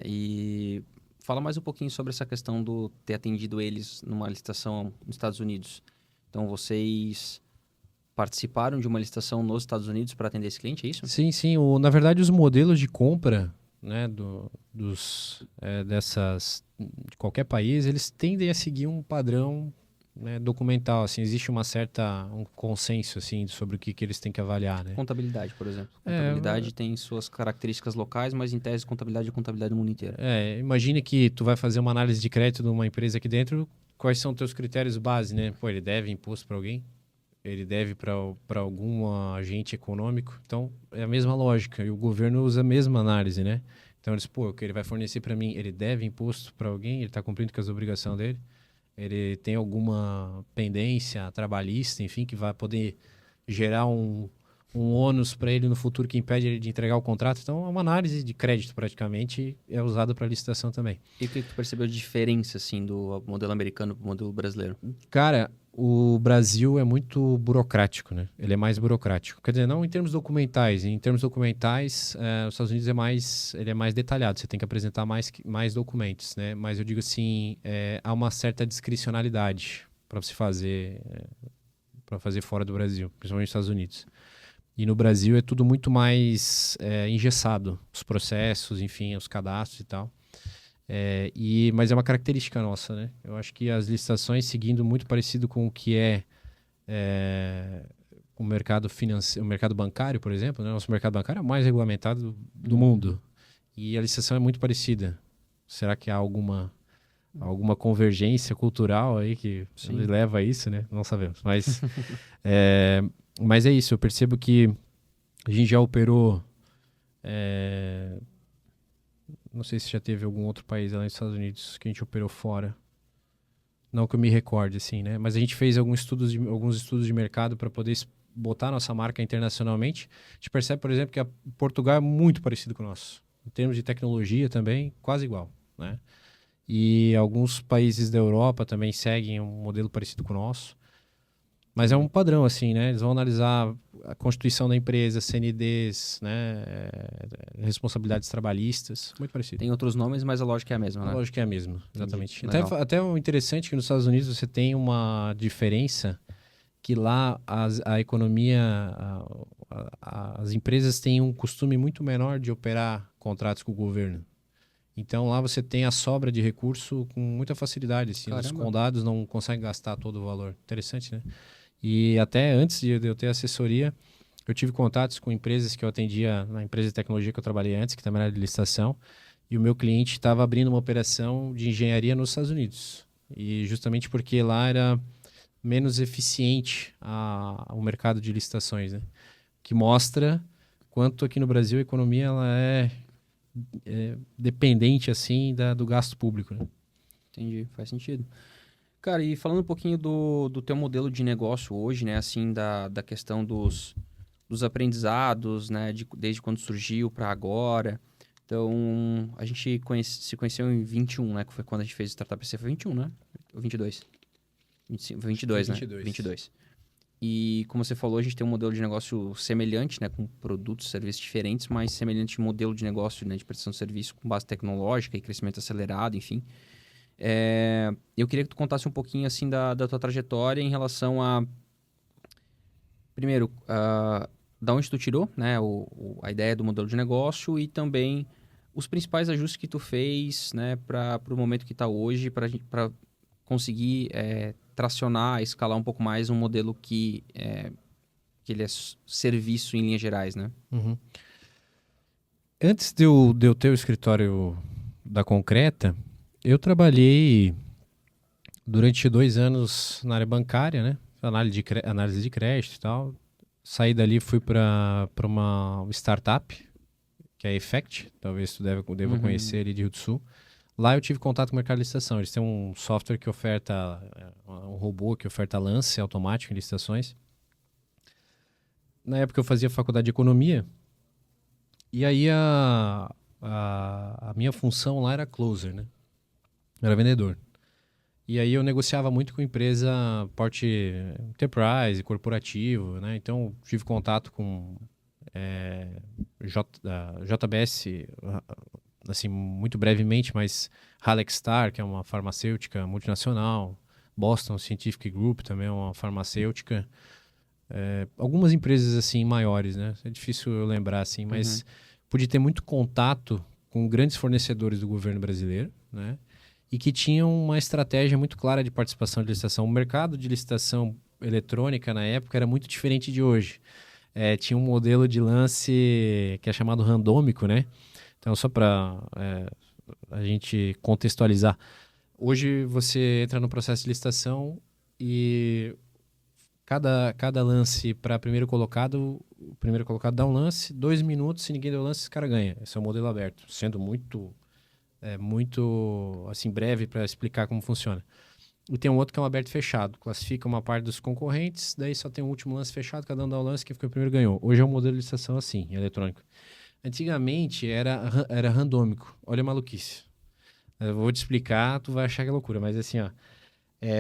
Speaker 1: E fala mais um pouquinho sobre essa questão do ter atendido eles numa licitação nos Estados Unidos. Então, vocês participaram de uma licitação nos Estados Unidos para atender esse cliente, é isso?
Speaker 2: Sim, sim. Na verdade, os modelos de compra, né, de qualquer país, eles tendem a seguir um padrão, né, documental. Assim, existe um consenso assim, sobre o que eles têm que avaliar, né?
Speaker 1: Contabilidade, por exemplo. Contabilidade tem suas características locais, mas em tese contabilidade é contabilidade no mundo inteiro.
Speaker 2: Imagine que tu vai fazer uma análise de crédito de uma empresa aqui dentro, quais são os teus critérios base, né? Pô, ele deve imposto para alguém? Ele deve para algum agente econômico? Então, é a mesma lógica. E o governo usa a mesma análise, né? Então, eles, o que ele vai fornecer para mim, ele deve imposto para alguém? Ele está cumprindo com as obrigações dele? Ele tem alguma pendência trabalhista, enfim, que vai poder gerar um ônus para ele no futuro que impede ele de entregar o contrato? Então, é uma análise de crédito, praticamente, é usada para licitação também.
Speaker 1: E o que tu percebeu de diferença, assim, do modelo americano para o modelo brasileiro?
Speaker 2: Cara, o Brasil é muito burocrático, né? Ele é mais burocrático. Quer dizer, não em termos documentais. Em termos documentais, os Estados Unidos ele é mais detalhado. Você tem que apresentar mais documentos, né? Mas eu digo assim, há uma certa discricionalidade para você fazer fora do Brasil, principalmente nos Estados Unidos. E no Brasil é tudo muito mais engessado. Os processos, enfim, os cadastros e tal. Mas é uma característica nossa, né? Eu acho que as licitações, seguindo muito parecido com o que o mercado financeiro, o mercado bancário, por exemplo, né? Nosso mercado bancário é o mais regulamentado do mundo. E a licitação é muito parecida. Será que há alguma convergência cultural aí que leva a isso, né? Não sabemos. Mas é isso, eu percebo que a gente já operou... Não sei se já teve algum outro país lá nos Estados Unidos que a gente operou fora. Não que eu me recorde, assim, né? Mas a gente fez alguns estudos de mercado para poder botar nossa marca internacionalmente. A gente percebe, por exemplo, que Portugal é muito parecido com o nosso. Em termos de tecnologia também, quase igual. né? E alguns países da Europa também seguem um modelo parecido com o nosso. Mas é um padrão, assim, né? Eles vão analisar a constituição da empresa, CNDs, né? Responsabilidades trabalhistas, muito parecido.
Speaker 1: Tem outros nomes, mas a lógica é a mesma, né?
Speaker 2: A lógica é a mesma, exatamente.
Speaker 1: Legal.
Speaker 2: Até o interessante é que nos Estados Unidos você tem uma diferença que lá a economia, as empresas têm um costume muito menor de operar contratos com o governo. Então lá você tem a sobra de recurso com muita facilidade. Assim, os condados não conseguem gastar todo o valor. Interessante, né? E até antes de eu ter assessoria, eu tive contatos com empresas que eu atendia na empresa de tecnologia que eu trabalhei antes, que também era de licitação, e o meu cliente estava abrindo uma operação de engenharia nos Estados Unidos. E justamente porque lá era menos eficiente o mercado de licitações, né? Que mostra quanto aqui no Brasil a economia ela é dependente assim do gasto público, né?
Speaker 1: Entendi, faz sentido. Cara, e falando um pouquinho do teu modelo de negócio hoje, né? Assim, da questão dos aprendizados, né? Desde quando surgiu para agora. Então, a gente se conheceu em 21, né? Que foi quando a gente fez o Startup PC. Foi 21, né? Ou 22? 25, 22, né? 22. E como você falou, a gente tem um modelo de negócio semelhante, né? Com produtos, serviços diferentes, mas semelhante modelo de negócio, né? De prestação de serviço com base tecnológica e crescimento acelerado, enfim. Eu queria que tu contasse um pouquinho, assim, da tua trajetória em relação a... Primeiro, da onde tu tirou, né? A ideia do modelo de negócio e também os principais ajustes que tu fez, né? Para o momento que está hoje, para conseguir tracionar, escalar um pouco mais um modelo que ele é serviço em linhas gerais, né?
Speaker 2: Uhum. Antes de eu ter o escritório da Concreta, eu trabalhei durante 2 anos na área bancária, né? Análise de crédito e tal. Saí dali, fui para uma startup, que é a Effect, talvez tu deva conhecer ali de Rio do Sul. Lá eu tive contato com o mercado de licitação. Eles têm um software que oferta, um robô que oferta lance automático em licitações. Na época eu fazia faculdade de economia, e aí a minha função lá era closer, né? Era vendedor. E aí eu negociava muito com empresa porte enterprise, corporativo, né? Então tive contato com JBS, assim, muito brevemente, mas Halexstar, que é uma farmacêutica multinacional, Boston Scientific Group também é uma farmacêutica. Algumas empresas assim maiores, né? É difícil eu lembrar assim, mas pude ter muito contato com grandes fornecedores do governo brasileiro, né? E que tinham uma estratégia muito clara de participação de licitação. O mercado de licitação eletrônica na época era muito diferente de hoje. Tinha um modelo de lance que é chamado randômico, né? Então, só para a gente contextualizar. Hoje você entra no processo de licitação e cada lance para o primeiro colocado dá um lance, 2 minutos, se ninguém deu lance, esse cara ganha. Esse é o modelo aberto, sendo muito assim, breve para explicar como funciona. E tem um outro que é um aberto e fechado. Classifica uma parte dos concorrentes, daí só tem um último lance fechado, cada um dá o lance, quem ficou primeiro ganhou. Hoje é um modelo de licitação assim, eletrônico. Antigamente era randômico. Olha a maluquice. Eu vou te explicar, tu vai achar que é loucura, mas assim, ó.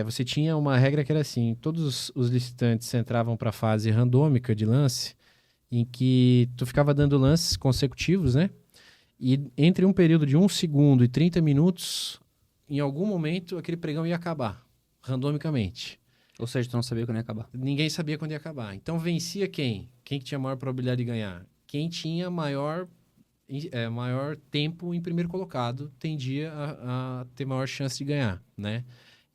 Speaker 2: Você tinha uma regra que era assim, todos os licitantes entravam para a fase randômica de lance, em que tu ficava dando lances consecutivos, né? E entre um período de 1 segundo e 30 minutos, em algum momento, aquele pregão ia acabar, randomicamente.
Speaker 1: Ou seja, tu não sabia quando ia acabar.
Speaker 2: Ninguém sabia quando ia acabar. Então, vencia quem? Quem que tinha maior probabilidade de ganhar? Quem tinha maior tempo em primeiro colocado tendia a ter maior chance de ganhar, né?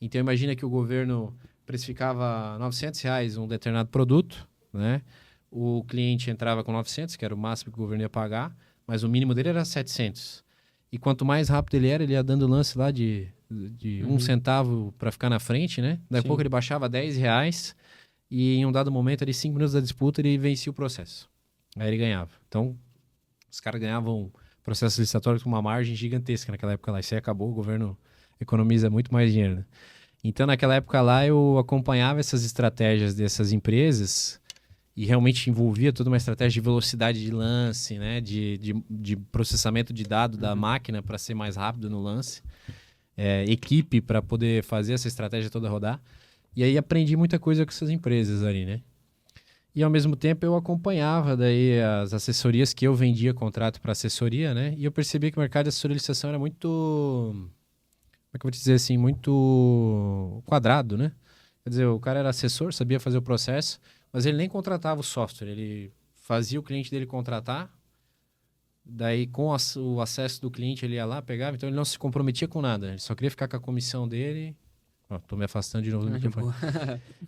Speaker 2: Então, imagina que o governo precificava R$900 um determinado produto, né? O cliente entrava com 900, que era o máximo que o governo ia pagar, mas o mínimo dele era 700. E quanto mais rápido ele ia dando lance lá de 1 centavo para ficar na frente, né? Daí a pouco ele baixava R$10 e em um dado momento, ali 5 minutos da disputa, ele vencia o processo. Aí ele ganhava. Então, os caras ganhavam processos licitatórios com uma margem gigantesca naquela época lá. Isso aí acabou, o governo economiza muito mais dinheiro, né? Então, naquela época lá, eu acompanhava essas estratégias dessas empresas e realmente envolvia toda uma estratégia de velocidade de lance, né? De processamento de dado da máquina para ser mais rápido no lance. Equipe para poder fazer essa estratégia toda rodar. E aí aprendi muita coisa com essas empresas ali, né? E ao mesmo tempo eu acompanhava daí as assessorias que eu vendia contrato para assessoria, né? E eu percebi que o mercado de assessoria e licitação era muito, como é que eu vou te dizer assim, muito quadrado, né? Quer dizer, o cara era assessor, sabia fazer o processo, mas ele nem contratava o software, ele fazia o cliente dele contratar, daí com o acesso do cliente ele ia lá, pegava, então ele não se comprometia com nada, ele só queria ficar com a comissão dele. Tô me afastando de novo do microfone.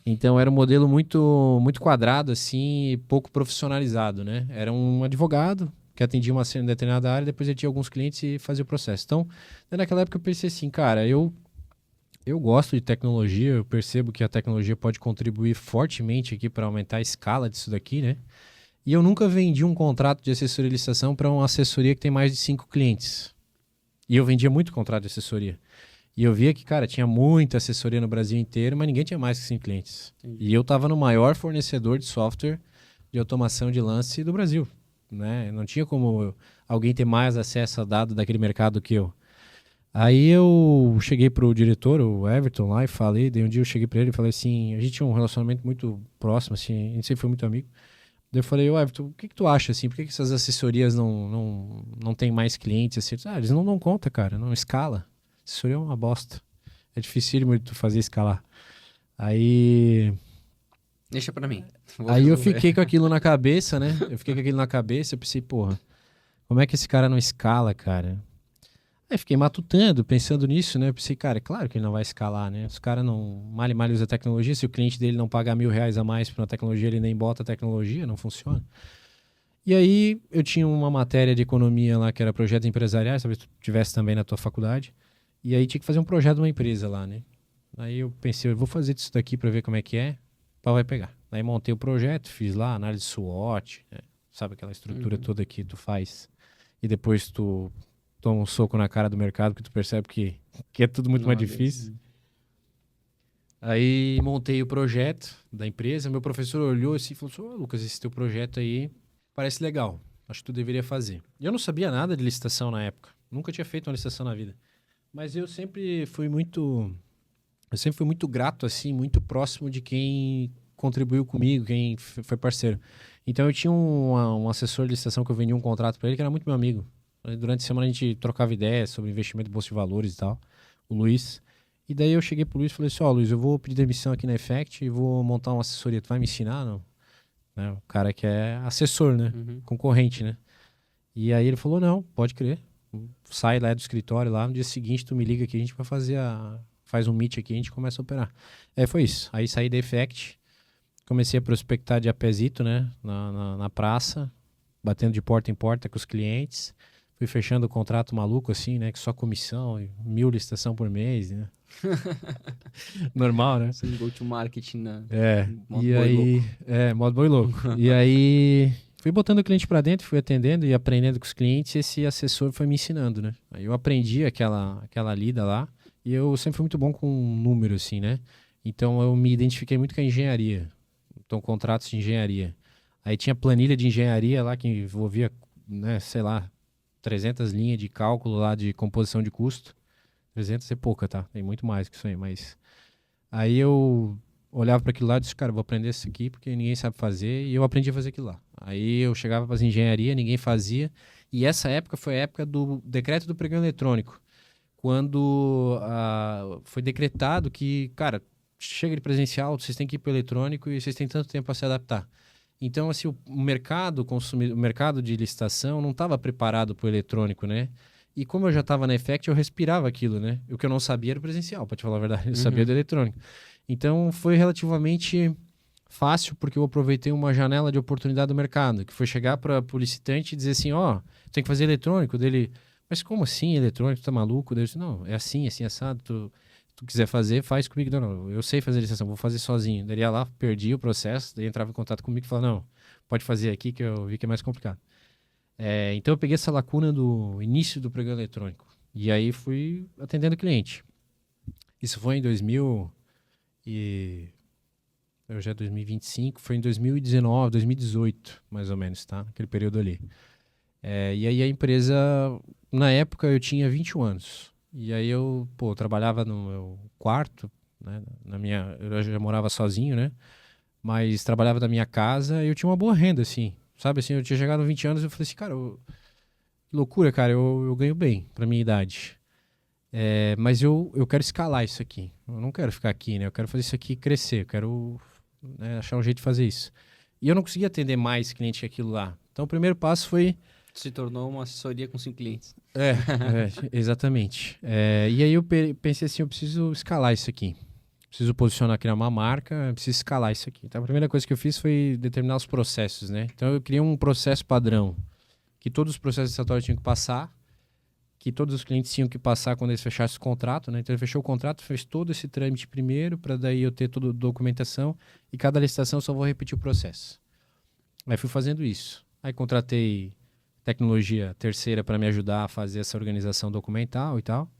Speaker 2: Então era um modelo muito, muito quadrado, assim, e pouco profissionalizado, né? Era um advogado que atendia uma determinada área, depois ele tinha alguns clientes e fazia o processo. Então, naquela época eu pensei assim, cara, eu gosto de tecnologia, eu percebo que a tecnologia pode contribuir fortemente aqui para aumentar a escala disso daqui, né? E eu nunca vendi um contrato de assessoria e licitação para uma assessoria que tem mais de 5 clientes. E eu vendia muito contrato de assessoria. E eu via que, cara, tinha muita assessoria no Brasil inteiro, mas ninguém tinha mais que 5 clientes. Entendi. E eu estava no maior fornecedor de software de automação de lance do Brasil, né? Não tinha como alguém ter mais acesso a dado daquele mercado que eu. Aí eu cheguei pro diretor, o Everton, lá, e falei, daí um dia eu cheguei para ele e falei assim, a gente tinha um relacionamento muito próximo, assim, a gente sempre foi muito amigo. Daí eu falei, Everton, o que tu acha, assim, por que essas assessorias não tem mais clientes, assim? Eles não dão conta, cara, não escala. Assessoria é uma bosta. É dificílimo de tu fazer escalar. Aí...
Speaker 1: Deixa pra mim.
Speaker 2: Aí eu fiquei com aquilo na cabeça, né? Eu pensei, porra, como é que esse cara não escala, cara? Aí fiquei matutando, pensando nisso, né? Eu pensei, cara, é claro que ele não vai escalar, né? Os caras não... Mal usa tecnologia, se o cliente dele não pagar R$1.000 a mais por uma tecnologia, ele nem bota a tecnologia, não funciona. E aí eu tinha uma matéria de economia lá, que era projetos empresariais, talvez tu tivesse também na tua faculdade. E aí tinha que fazer um projeto de uma empresa lá, né? Aí eu pensei, eu vou fazer isso daqui para ver como é que é, o pau vai pegar. Aí montei o projeto, fiz lá análise SWOT, né? Sabe aquela estrutura toda que tu faz. E depois tu toma um soco na cara do mercado, que tu percebe que é tudo muito mais difícil. Aí montei o projeto da empresa, meu professor olhou assim e falou assim, Lucas, esse teu projeto aí parece legal, acho que tu deveria fazer. E eu não sabia nada de licitação na época, nunca tinha feito uma licitação na vida. Mas eu sempre fui muito grato, assim, muito próximo de quem contribuiu comigo, quem foi parceiro. Então eu tinha um assessor de licitação que eu vendia um contrato para ele, que era muito meu amigo. Durante a semana a gente trocava ideias sobre investimento em bolsa de valores e tal, o Luiz. E daí eu cheguei pro Luiz e falei assim, Luiz, eu vou pedir demissão aqui na Effect e vou montar uma assessoria, tu vai me ensinar? Não? Né? O cara que é assessor, né? Concorrente, né? E aí ele falou, não, pode crer. Sai lá do escritório, lá no dia seguinte tu me liga aqui, a gente vai faz um meet aqui, a gente começa a operar. Foi isso. Aí saí da Effect, comecei a prospectar de apezito, né, na praça, batendo de porta em porta com os clientes, fui fechando o contrato maluco assim, né, que só comissão, 1.000 licitação por mês, né. Normal, né?
Speaker 1: Sem go-to-market, né?
Speaker 2: Modo boi louco. Modo boi louco. E aí... Fui botando o cliente para dentro, fui atendendo e aprendendo com os clientes, e esse assessor foi me ensinando, né? Aí eu aprendi aquela lida lá, e eu sempre fui muito bom com número, assim, né? Então eu me identifiquei muito com a engenharia, então contratos de engenharia. Aí tinha planilha de engenharia lá que envolvia, né, sei lá, 300 linhas de cálculo lá de composição de custo. 300 é pouca, tá? Tem muito mais que isso aí, mas... Aí eu olhava para aquilo lá e disse, cara, vou aprender isso aqui porque ninguém sabe fazer, e eu aprendi a fazer aquilo lá. Aí eu chegava para as engenharia, ninguém fazia, e essa época foi a época do decreto do pregão eletrônico, quando foi decretado que, cara, chega de presencial, vocês têm que ir para o eletrônico e vocês têm tanto tempo para se adaptar. Então, assim, o mercado de licitação não estava preparado para o eletrônico, né? E como eu já estava na Effect, eu respirava aquilo, né? O que eu não sabia era o presencial, para te falar a verdade. Eu sabia do eletrônico. Então, foi relativamente fácil, porque eu aproveitei uma janela de oportunidade do mercado, que foi chegar para o licitante e dizer assim, tem que fazer eletrônico. Dele, mas como assim eletrônico? Tu tá maluco? Dele, não, é assim, assado. Tu quiser fazer, faz comigo. Não, eu sei fazer licitação, vou fazer sozinho. Daí ia lá, perdi o processo, daí entrava em contato comigo e falava, não, pode fazer aqui que eu vi que é mais complicado. Então eu peguei essa lacuna do início do pregão eletrônico. E aí fui atendendo o cliente. Isso foi em 2000 e... eu já é 2025, foi em 2019, 2018, mais ou menos, tá? Aquele período ali. E aí a empresa, na época eu tinha 21 anos. E aí eu trabalhava no meu quarto, né? Eu já morava sozinho, né? Mas trabalhava da minha casa e eu tinha uma boa renda, assim. Sabe, assim, eu tinha chegado aos 20 anos e eu falei assim, cara, que loucura, cara, eu ganho bem pra minha idade. Mas eu quero escalar isso aqui. Eu não quero ficar aqui, né? Eu quero fazer isso aqui crescer. Eu quero, né, achar um jeito de fazer isso. E eu não conseguia atender mais cliente que aquilo lá. Então, o primeiro passo foi...
Speaker 1: Se tornou uma assessoria com 5 clientes.
Speaker 2: Exatamente. E aí eu pensei assim, eu preciso escalar isso aqui. Preciso posicionar, criar uma marca, preciso escalar isso aqui. Então, a primeira coisa que eu fiz foi determinar os processos, né? Então, eu criei um processo padrão, que todos os processos licitatórios tinham que passar, que todos os clientes tinham que passar quando eles fechassem o contrato, né? Então, ele fechou o contrato, fez todo esse trâmite primeiro, para daí eu ter toda a documentação, e cada licitação eu só vou repetir o processo. Aí fui fazendo isso. Aí contratei tecnologia terceira para me ajudar a fazer essa organização documental e tal.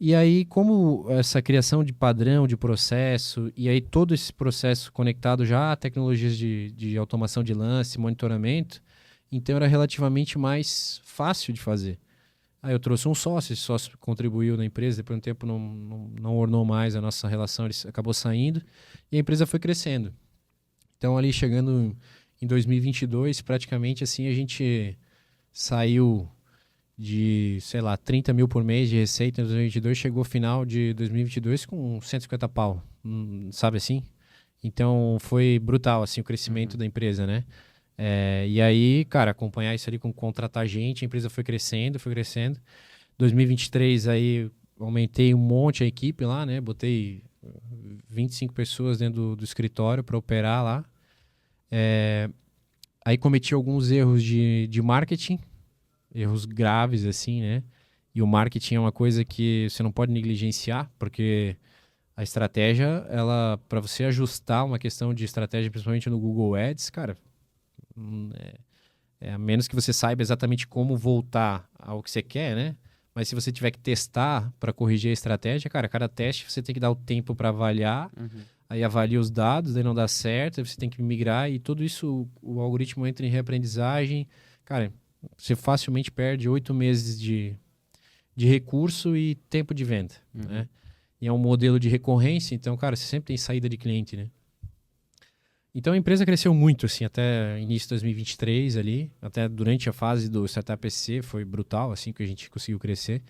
Speaker 2: E aí, como essa criação de padrão, de processo, e aí todo esse processo conectado já a tecnologias de automação de lance, monitoramento, então era relativamente mais fácil de fazer. Aí eu trouxe um sócio, esse sócio contribuiu na empresa, depois de um tempo não ornou mais a nossa relação, ele acabou saindo, e a empresa foi crescendo. Então, ali chegando em 2022, praticamente assim, a gente saiu de, sei lá, 30 mil por mês de receita em 2022, chegou ao final de 2022 com 150 pau, sabe assim? Então, foi brutal, assim, o crescimento da empresa, né? E aí, cara, acompanhar isso ali com contratar gente, a empresa foi crescendo, foi crescendo. 2023, aí, aumentei um monte a equipe lá, né? Botei 25 pessoas dentro do escritório para operar lá. Aí cometi alguns erros de marketing, erros graves, assim, né? E o marketing é uma coisa que você não pode negligenciar, porque a estratégia, ela, para você ajustar uma questão de estratégia, principalmente no Google Ads, cara, a menos que você saiba exatamente como voltar ao que você quer, né? Mas se você tiver que testar para corrigir a estratégia, cara, cada teste você tem que dar o tempo para avaliar, aí avalia os dados, daí não dá certo, aí você tem que migrar e tudo isso, o algoritmo entra em reaprendizagem. Cara, você facilmente perde 8 meses de recurso e tempo de venda, né? E é um modelo de recorrência, então, cara, você sempre tem saída de cliente, né? Então, a empresa cresceu muito, assim, até início de 2023 ali, até durante a fase do Startup SC, foi brutal, assim, que a gente conseguiu crescer.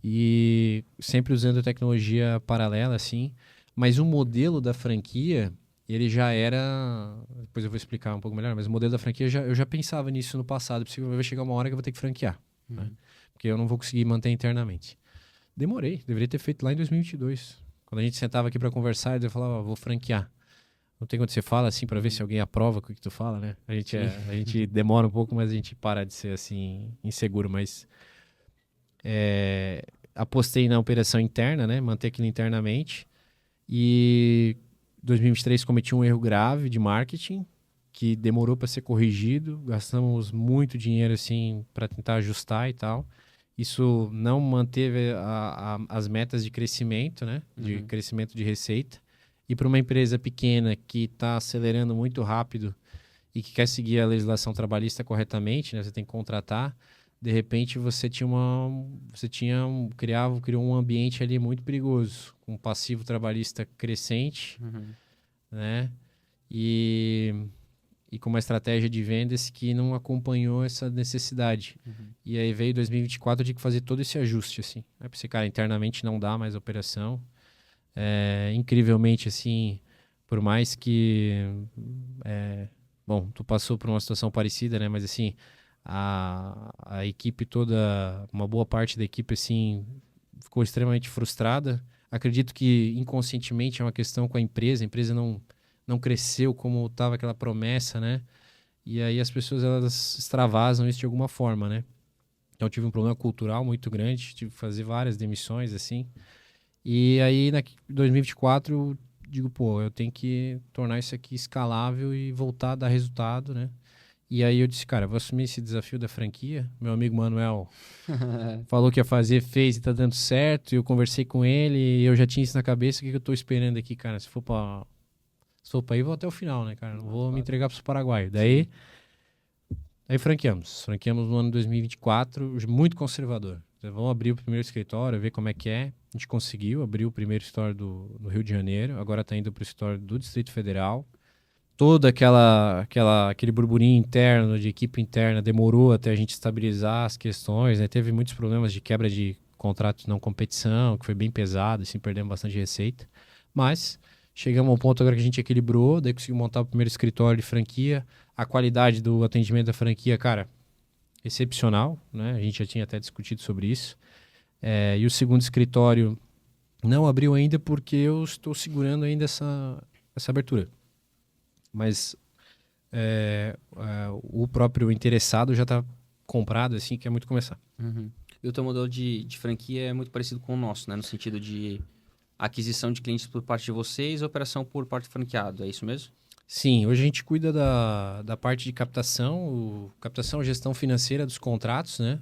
Speaker 2: E sempre usando a tecnologia paralela, assim, mas o modelo da franquia, ele já era... Depois eu vou explicar um pouco melhor, mas o modelo da franquia, eu já pensava nisso no passado, porque vai chegar uma hora que eu vou ter que franquear, né? Porque eu não vou conseguir manter internamente. Demorei, deveria ter feito lá em 2022. Quando a gente sentava aqui para conversar, eu falava, vou franquear. Não tem quando você fala assim para ver se alguém aprova o que tu fala, né? A gente demora um pouco, mas a gente para de ser assim inseguro, mas apostei na operação interna, né? Manter aquilo internamente. E em 2023 cometi um erro grave de marketing que demorou para ser corrigido. Gastamos muito dinheiro assim para tentar ajustar e tal. Isso não manteve as metas de crescimento, né? De crescimento de receita. E para uma empresa pequena que está acelerando muito rápido e que quer seguir a legislação trabalhista corretamente, né? Você tem que contratar. De repente você criou um ambiente ali muito perigoso, com um passivo trabalhista crescente, né? E com uma estratégia de vendas que não acompanhou essa necessidade. E aí veio 2024, eu tive que fazer todo esse ajuste, assim. Aí pensei, cara, internamente não dá mais operação. Incrivelmente, assim, por mais que... bom, tu passou por uma situação parecida, né? Mas, assim, a equipe toda, uma boa parte da equipe, assim, ficou extremamente frustrada. Acredito que inconscientemente é uma questão com a empresa não cresceu como estava aquela promessa, né? E aí as pessoas, elas extravasam isso de alguma forma, né? Então, eu tive um problema cultural muito grande, tive que fazer várias demissões, assim. E aí, em 2024, eu digo, pô, eu tenho que tornar isso aqui escalável e voltar a dar resultado, né? E aí eu disse, cara, eu vou assumir esse desafio da franquia. Meu amigo Manuel falou que ia fazer, fez e tá dando certo. Eu conversei com ele e eu já tinha isso na cabeça. O que eu tô esperando aqui, cara? Se for pra Sou para ir, vou até o final, né, cara? Não vou me entregar para o Paraguai. Daí franqueamos. Franqueamos no ano 2024, muito conservador. Então, vamos abrir o primeiro escritório, ver como é que é. A gente conseguiu abrir o primeiro store no Rio de Janeiro. Agora está indo para o store do Distrito Federal. Todo aquele burburinho interno, de equipe interna, demorou até a gente estabilizar as questões, né? Teve muitos problemas de quebra de contratos não competição, que foi bem pesado, assim, perdemos bastante receita. Mas chegamos ao ponto agora que a gente equilibrou, daí conseguimos montar o primeiro escritório de franquia. A qualidade do atendimento da franquia, cara, excepcional, né? A gente já tinha até discutido sobre isso. E o segundo escritório não abriu ainda porque eu estou segurando ainda essa abertura. Mas o próprio interessado já está comprado, assim, quer muito começar.
Speaker 1: Uhum. E o teu modelo de franquia é muito parecido com o nosso, né? No sentido de aquisição de clientes por parte de vocês e operação por parte do franqueado, é isso mesmo?
Speaker 2: Sim, hoje a gente cuida da parte de captação, gestão financeira dos contratos, né?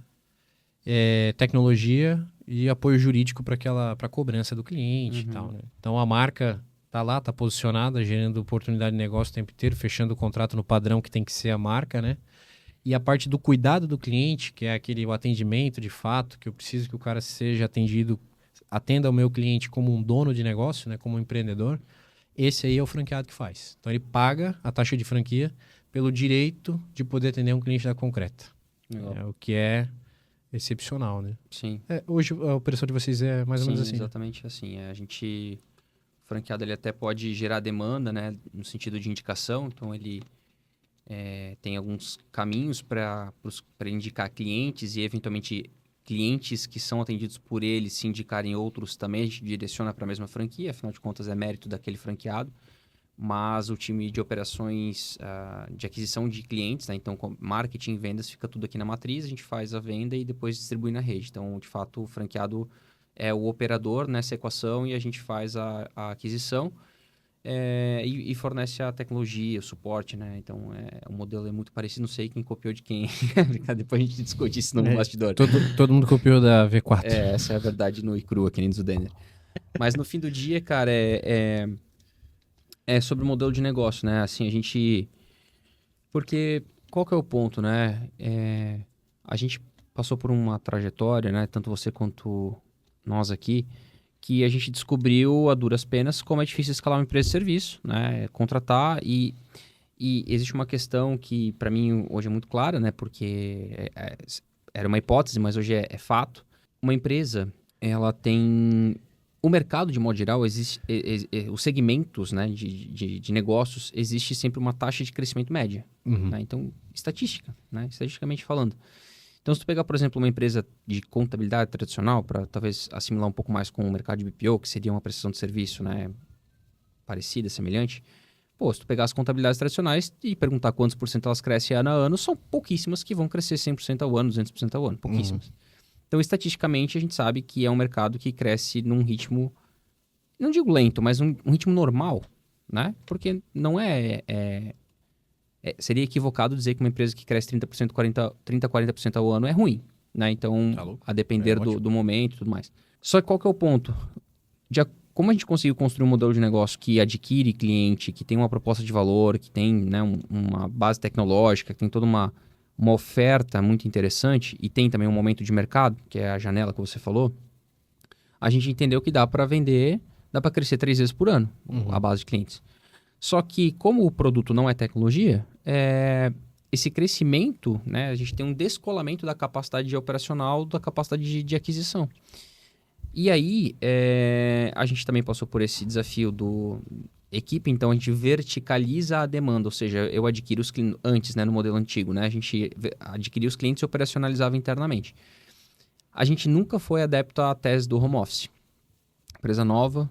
Speaker 2: Tecnologia e apoio jurídico para a cobrança do cliente e tal, né? Então a marca está lá, está posicionada, gerando oportunidade de negócio o tempo inteiro, fechando o contrato no padrão que tem que ser a marca, né? E a parte do cuidado do cliente, que é o atendimento de fato, que eu preciso que o cara seja atendido, atenda o meu cliente como um dono de negócio, né? Como um empreendedor. Esse aí é o franqueado que faz. Então ele paga a taxa de franquia pelo direito de poder atender um cliente da Concreta. O que é excepcional, né?
Speaker 1: Sim.
Speaker 2: Hoje a operação de vocês é mais ou menos assim.
Speaker 1: Exatamente assim. O franqueado ele até pode gerar demanda, né? No sentido de indicação. Então ele tem alguns caminhos para indicar clientes e eventualmente clientes que são atendidos por ele se indicarem outros também, a gente direciona para a mesma franquia, afinal de contas é mérito daquele franqueado, mas o time de operações de aquisição de clientes, né? Então marketing e vendas fica tudo aqui na matriz, a gente faz a venda e depois distribui na rede. Então, de fato, o franqueado é o operador nessa equação e a gente faz a aquisição e fornece a tecnologia, o suporte, né? Então, o modelo é muito parecido, não sei quem copiou de quem. Depois a gente discute isso no bastidor.
Speaker 2: Todo mundo copiou da V4.
Speaker 1: Essa é a verdade nua e crua, que nem diz o Denner. Mas no fim do dia, cara, é sobre o modelo de negócio, né? Assim, a gente... Porque qual que é o ponto, né? A gente passou por uma trajetória, né? Tanto você quanto nós aqui, que a gente descobriu a duras penas como é difícil escalar uma empresa de serviço, né? Contratar e existe uma questão que para mim hoje é muito clara, né? Porque era uma hipótese, mas hoje é fato. Uma empresa, ela tem... O mercado, de modo geral, existe, os segmentos, né, de negócios, existe sempre uma taxa de crescimento média. Né? Então, estatística, né? Estatisticamente falando. Então, se tu pegar, por exemplo, uma empresa de contabilidade tradicional, para talvez assimilar um pouco mais com o mercado de BPO, que seria uma prestação de serviço, né, parecida, semelhante, se tu pegar as contabilidades tradicionais e perguntar quantos por cento elas crescem ano a ano, são pouquíssimas que vão crescer 100% ao ano, 200% ao ano, pouquíssimas. Então, estatisticamente, a gente sabe que é um mercado que cresce num ritmo, não digo lento, mas um ritmo normal, né? Porque não seria equivocado dizer que uma empresa que cresce 30%, 40% ao ano é ruim, né? Então, a depender do momento e tudo mais. Só que qual que é o ponto? Como a gente conseguiu construir um modelo de negócio que adquire cliente, que tem uma proposta de valor, que tem, né, uma base tecnológica, que tem toda uma oferta muito interessante e tem também um momento de mercado, que é a janela que você falou, a gente entendeu que dá para vender, dá para crescer 3 vezes por ano a base de clientes. Só que como o produto não é tecnologia, esse crescimento, né, a gente tem um descolamento da capacidade operacional da capacidade de aquisição. E aí, a gente também passou por esse desafio do equipe, então a gente verticaliza a demanda, ou seja, eu adquiro os clientes antes, né, no modelo antigo, né, a gente adquiria os clientes e operacionalizava internamente. A gente nunca foi adepto à tese do home office. Empresa nova,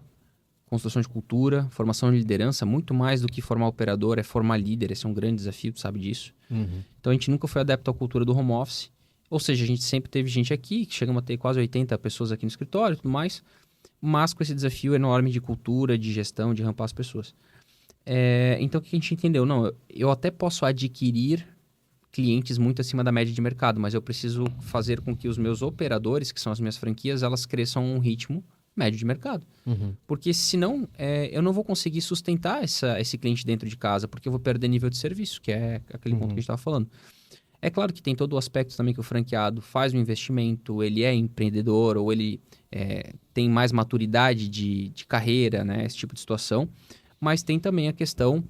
Speaker 1: construção de cultura, formação de liderança, muito mais do que formar operador, é formar líder, esse é um grande desafio, tu sabe disso. Então a gente nunca foi adepto à cultura do home office, ou seja, a gente sempre teve gente aqui, que chegamos a ter quase 80 pessoas aqui no escritório e tudo mais, mas com esse desafio enorme de cultura, de gestão, de rampar as pessoas. Então, o que a gente entendeu? Não, eu até posso adquirir clientes muito acima da média de mercado, mas eu preciso fazer com que os meus operadores, que são as minhas franquias, elas cresçam a um ritmo médio de mercado. Porque senão eu não vou conseguir sustentar esse cliente dentro de casa, porque eu vou perder nível de serviço, que é aquele ponto que a gente estava falando. É claro que tem todo o aspecto também que o franqueado faz um investimento, ele é empreendedor ou ele tem mais maturidade de carreira, né? Esse tipo de situação. Mas tem também a questão,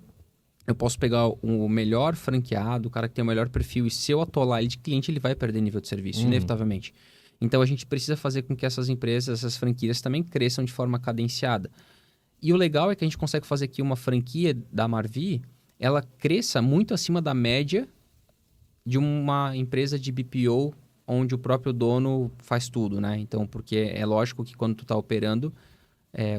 Speaker 1: eu posso pegar o melhor franqueado, o cara que tem o melhor perfil, e se eu atolar ele de cliente, ele vai perder nível de serviço, inevitavelmente. Então, a gente precisa fazer com que essas empresas, essas franquias também cresçam de forma cadenciada. E o legal é que a gente consegue fazer que uma franquia da Marvi, ela cresça muito acima da média de uma empresa de BPO, onde o próprio dono faz tudo, né? Então, porque é lógico que quando tu está operando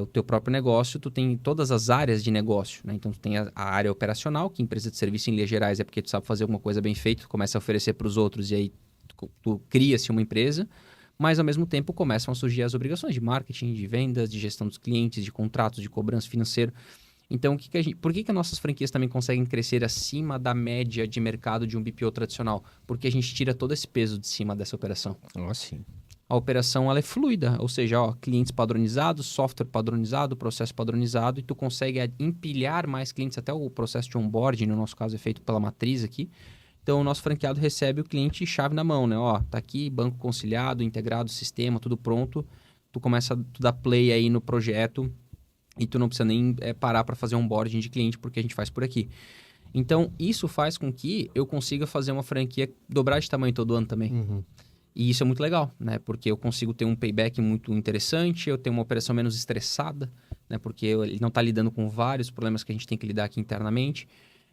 Speaker 1: o teu próprio negócio, tu tem todas as áreas de negócio, né? Então, tu tem a área operacional, que empresa de serviço, em linhas gerais, é porque tu sabe fazer alguma coisa bem feita, tu começa a oferecer para os outros e aí tu cria-se uma empresa, mas ao mesmo tempo começam a surgir as obrigações de marketing, de vendas, de gestão dos clientes, de contratos, de cobrança financeira. Então, por que as nossas franquias também conseguem crescer acima da média de mercado de um BPO tradicional? Porque a gente tira todo esse peso de cima dessa operação.
Speaker 2: Sim.
Speaker 1: A operação ela é fluida, ou seja, clientes padronizados, software padronizado, processo padronizado, e tu consegue empilhar mais clientes, até o processo de onboarding, no nosso caso, é feito pela matriz aqui. Então, o nosso franqueado recebe o cliente chave na mão, né? Tá aqui, banco conciliado, integrado, sistema, tudo pronto. Tu dá play aí no projeto e tu não precisa nem parar para fazer onboarding de cliente, porque a gente faz por aqui. Então, isso faz com que eu consiga fazer uma franquia dobrar de tamanho todo ano também. E isso é muito legal, né? Porque eu consigo ter um payback muito interessante, eu tenho uma operação menos estressada, né? Porque ele não está lidando com vários problemas que a gente tem que lidar aqui internamente.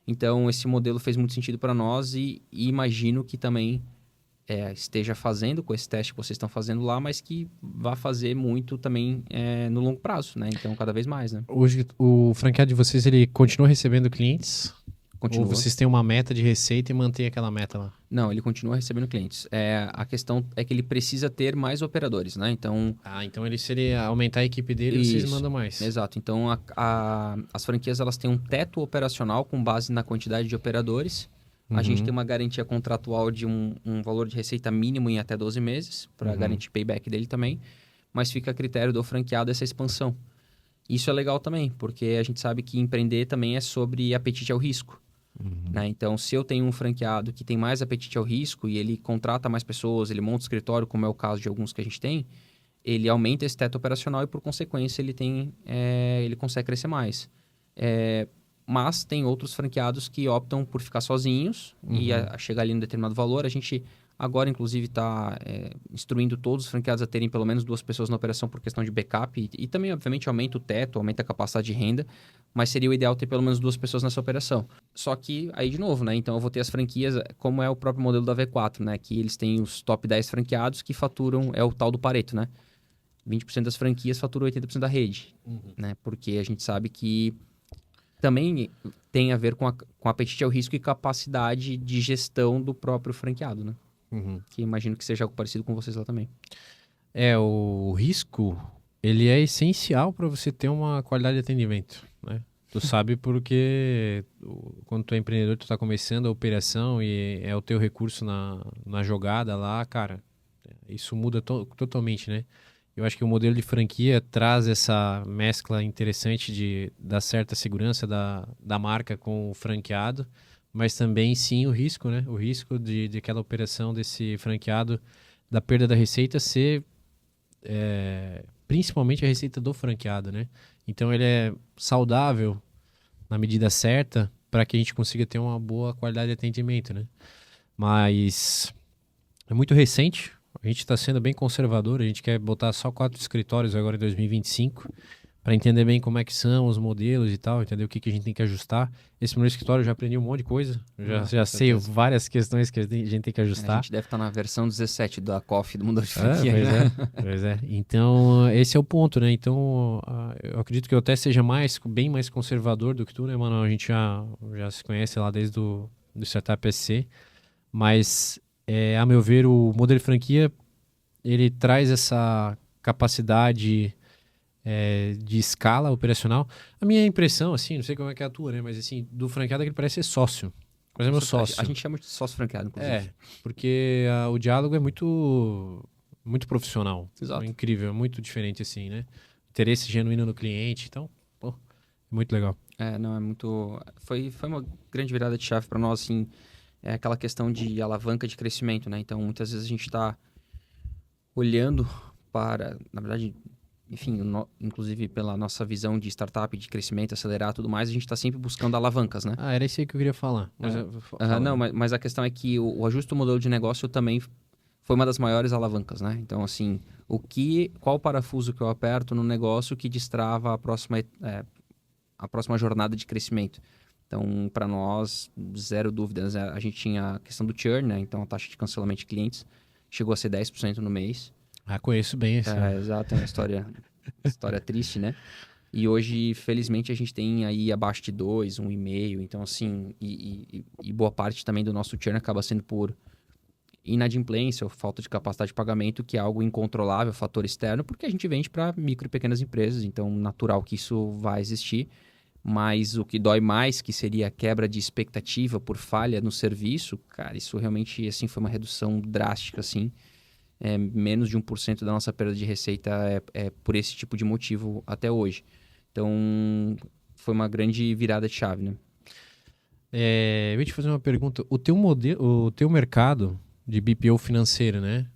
Speaker 1: Então, esse modelo fez muito sentido para nós e imagino que também esteja fazendo com esse teste que vocês estão fazendo lá, mas que vá fazer muito também no longo prazo, né? Então, cada vez mais, né?
Speaker 2: Hoje, o franqueado de vocês, ele continua recebendo clientes?
Speaker 1: Continua.
Speaker 2: Ou vocês têm uma meta de receita e mantém aquela meta lá?
Speaker 1: Não, ele continua recebendo clientes. A questão é que ele precisa ter mais operadores, né? Então...
Speaker 2: Então se ele aumentar a equipe dele, vocês mandam mais.
Speaker 1: Exato. Então, as franquias, elas têm um teto operacional com base na quantidade de operadores. A gente tem uma garantia contratual de um valor de receita mínimo em até 12 meses, para garantir payback dele também. Mas fica a critério do franqueado essa expansão. Isso é legal também, porque a gente sabe que empreender também é sobre apetite ao risco. Né? Então, se eu tenho um franqueado que tem mais apetite ao risco e ele contrata mais pessoas, ele monta escritório, como é o caso de alguns que a gente tem, ele aumenta esse teto operacional e, por consequência, ele consegue crescer mais. Mas tem outros franqueados que optam por ficar sozinhos e chegar ali em um determinado valor. A gente agora, inclusive, está instruindo todos os franqueados a terem pelo menos 2 pessoas na operação por questão de backup. E também, obviamente, aumenta o teto, aumenta a capacidade de renda. Mas seria o ideal ter pelo menos 2 pessoas nessa operação. Só que, aí de novo, né? Então, eu vou ter as franquias, como é o próprio modelo da V4, né? Que eles têm os top 10 franqueados que faturam, é o tal do Pareto, né? 20% das franquias faturam 80% da rede, né? Porque a gente sabe que também tem a ver com apetite ao risco e capacidade de gestão do próprio franqueado, né? Que imagino que seja algo parecido com vocês lá também.
Speaker 2: O risco, ele é essencial para você ter uma qualidade de atendimento, né? Tu sabe porque quando tu é empreendedor, tu tá começando a operação e é o teu recurso na jogada lá, cara, isso muda totalmente, né? Eu acho que o modelo de franquia traz essa mescla interessante de dar certa segurança da marca com o franqueado, mas também sim o risco, né? O risco de aquela operação desse franqueado, da perda da receita ser principalmente a receita do franqueado, né? Então ele é saudável na medida certa para que a gente consiga ter uma boa qualidade de atendimento, né? Mas é muito recente, a gente está sendo bem conservador, a gente quer botar só 4 escritórios agora em 2025 para entender bem como é que são os modelos e tal, entender o que a gente tem que ajustar. Esse primeiro escritório eu já aprendi um monte de coisa, já sei várias questões que a gente tem que ajustar.
Speaker 1: A gente deve estar na versão 17 da COF do Mundo de Franquia.
Speaker 2: Pois é. Então, esse é o ponto, né? Então, eu acredito que eu até seja bem mais conservador do que tu, né, mano? A gente já se conhece lá desde do Startup SC, mas, a meu ver, o modelo de franquia, ele traz essa capacidade de escala operacional. A minha impressão, assim, não sei como é que é a tua, né? Mas, assim, do franqueado é que ele parece ser sócio. Mas é meu sócio.
Speaker 1: A gente chama de sócio franqueado, inclusive.
Speaker 2: Porque o diálogo é muito muito profissional.
Speaker 1: Exato.
Speaker 2: Incrível, muito diferente assim, né? Interesse genuíno no cliente, então, pô, muito legal.
Speaker 1: Não, é muito... Foi uma grande virada de chave para nós, assim, é aquela questão de alavanca de crescimento, né? Então, muitas vezes a gente está olhando para, na verdade, enfim, inclusive pela nossa visão de startup, de crescimento, acelerar tudo mais, a gente está sempre buscando alavancas, né?
Speaker 2: Era isso aí que eu queria falar. Mas
Speaker 1: Não, mas a questão é que o ajuste do modelo de negócio também foi uma das maiores alavancas, né? Então, assim, qual parafuso que eu aperto no negócio que destrava a próxima jornada de crescimento? Então, para nós, zero dúvidas, a gente tinha a questão do churn, né? Então, a taxa de cancelamento de clientes chegou a ser 10% no mês.
Speaker 2: Conheço bem esse.
Speaker 1: Exato, é uma história triste, né? E hoje, felizmente, a gente tem aí abaixo de 2, 1,5. Então, assim, e boa parte também do nosso churn acaba sendo por inadimplência ou falta de capacidade de pagamento, que é algo incontrolável, fator externo, porque a gente vende para micro e pequenas empresas, então natural que isso vai existir. Mas o que dói mais, que seria a quebra de expectativa por falha no serviço, cara, isso realmente assim, foi uma redução drástica, assim. Menos de 1% da nossa perda de receita é por esse tipo de motivo até hoje. Então, foi uma grande virada de chave, né?
Speaker 2: Eu ia te fazer uma pergunta. O teu mercado de BPO financeiro, né?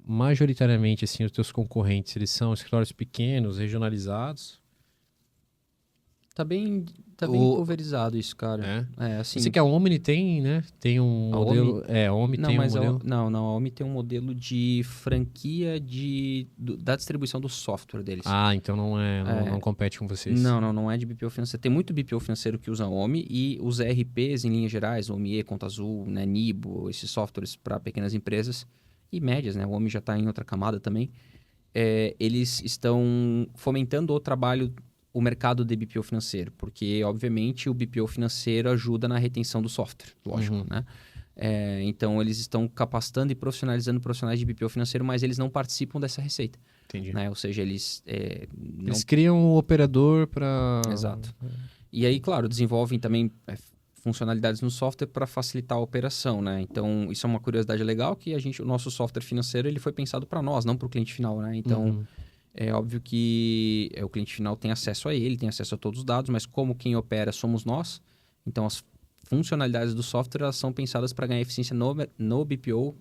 Speaker 2: Majoritariamente, assim, os teus concorrentes, eles são escritórios pequenos, regionalizados?
Speaker 1: Tá bem pulverizado isso, cara.
Speaker 2: Assim... Eu sei que a Omni tem, né? Tem um modelo...
Speaker 1: A Omni
Speaker 2: tem um modelo...
Speaker 1: Não, a Omni tem um modelo de franquia da distribuição do software deles.
Speaker 2: Então não compete com vocês.
Speaker 1: Não é de BPO financeiro. Tem muito BPO financeiro que usa a Omni e os ERPs em linhas gerais, Omie, Conta Azul, né, Nibo, esses softwares para pequenas empresas e médias, né? O Omni já está em outra camada também. Eles estão fomentando o trabalho, o mercado de BPO financeiro, porque, obviamente, o BPO financeiro ajuda na retenção do software, lógico, né? Então, eles estão capacitando e profissionalizando profissionais de BPO financeiro, mas eles não participam dessa receita.
Speaker 2: Entendi.
Speaker 1: Né? Ou seja, eles...
Speaker 2: Eles criam um operador para...
Speaker 1: Exato. E aí, claro, desenvolvem também funcionalidades no software para facilitar a operação, né? Então, isso é uma curiosidade legal, que o nosso software financeiro ele foi pensado para nós, não para o cliente final, né? Então... É óbvio que o cliente final tem acesso a ele, tem acesso a todos os dados, mas como quem opera somos nós, então as funcionalidades do software elas são pensadas para ganhar eficiência no BPO,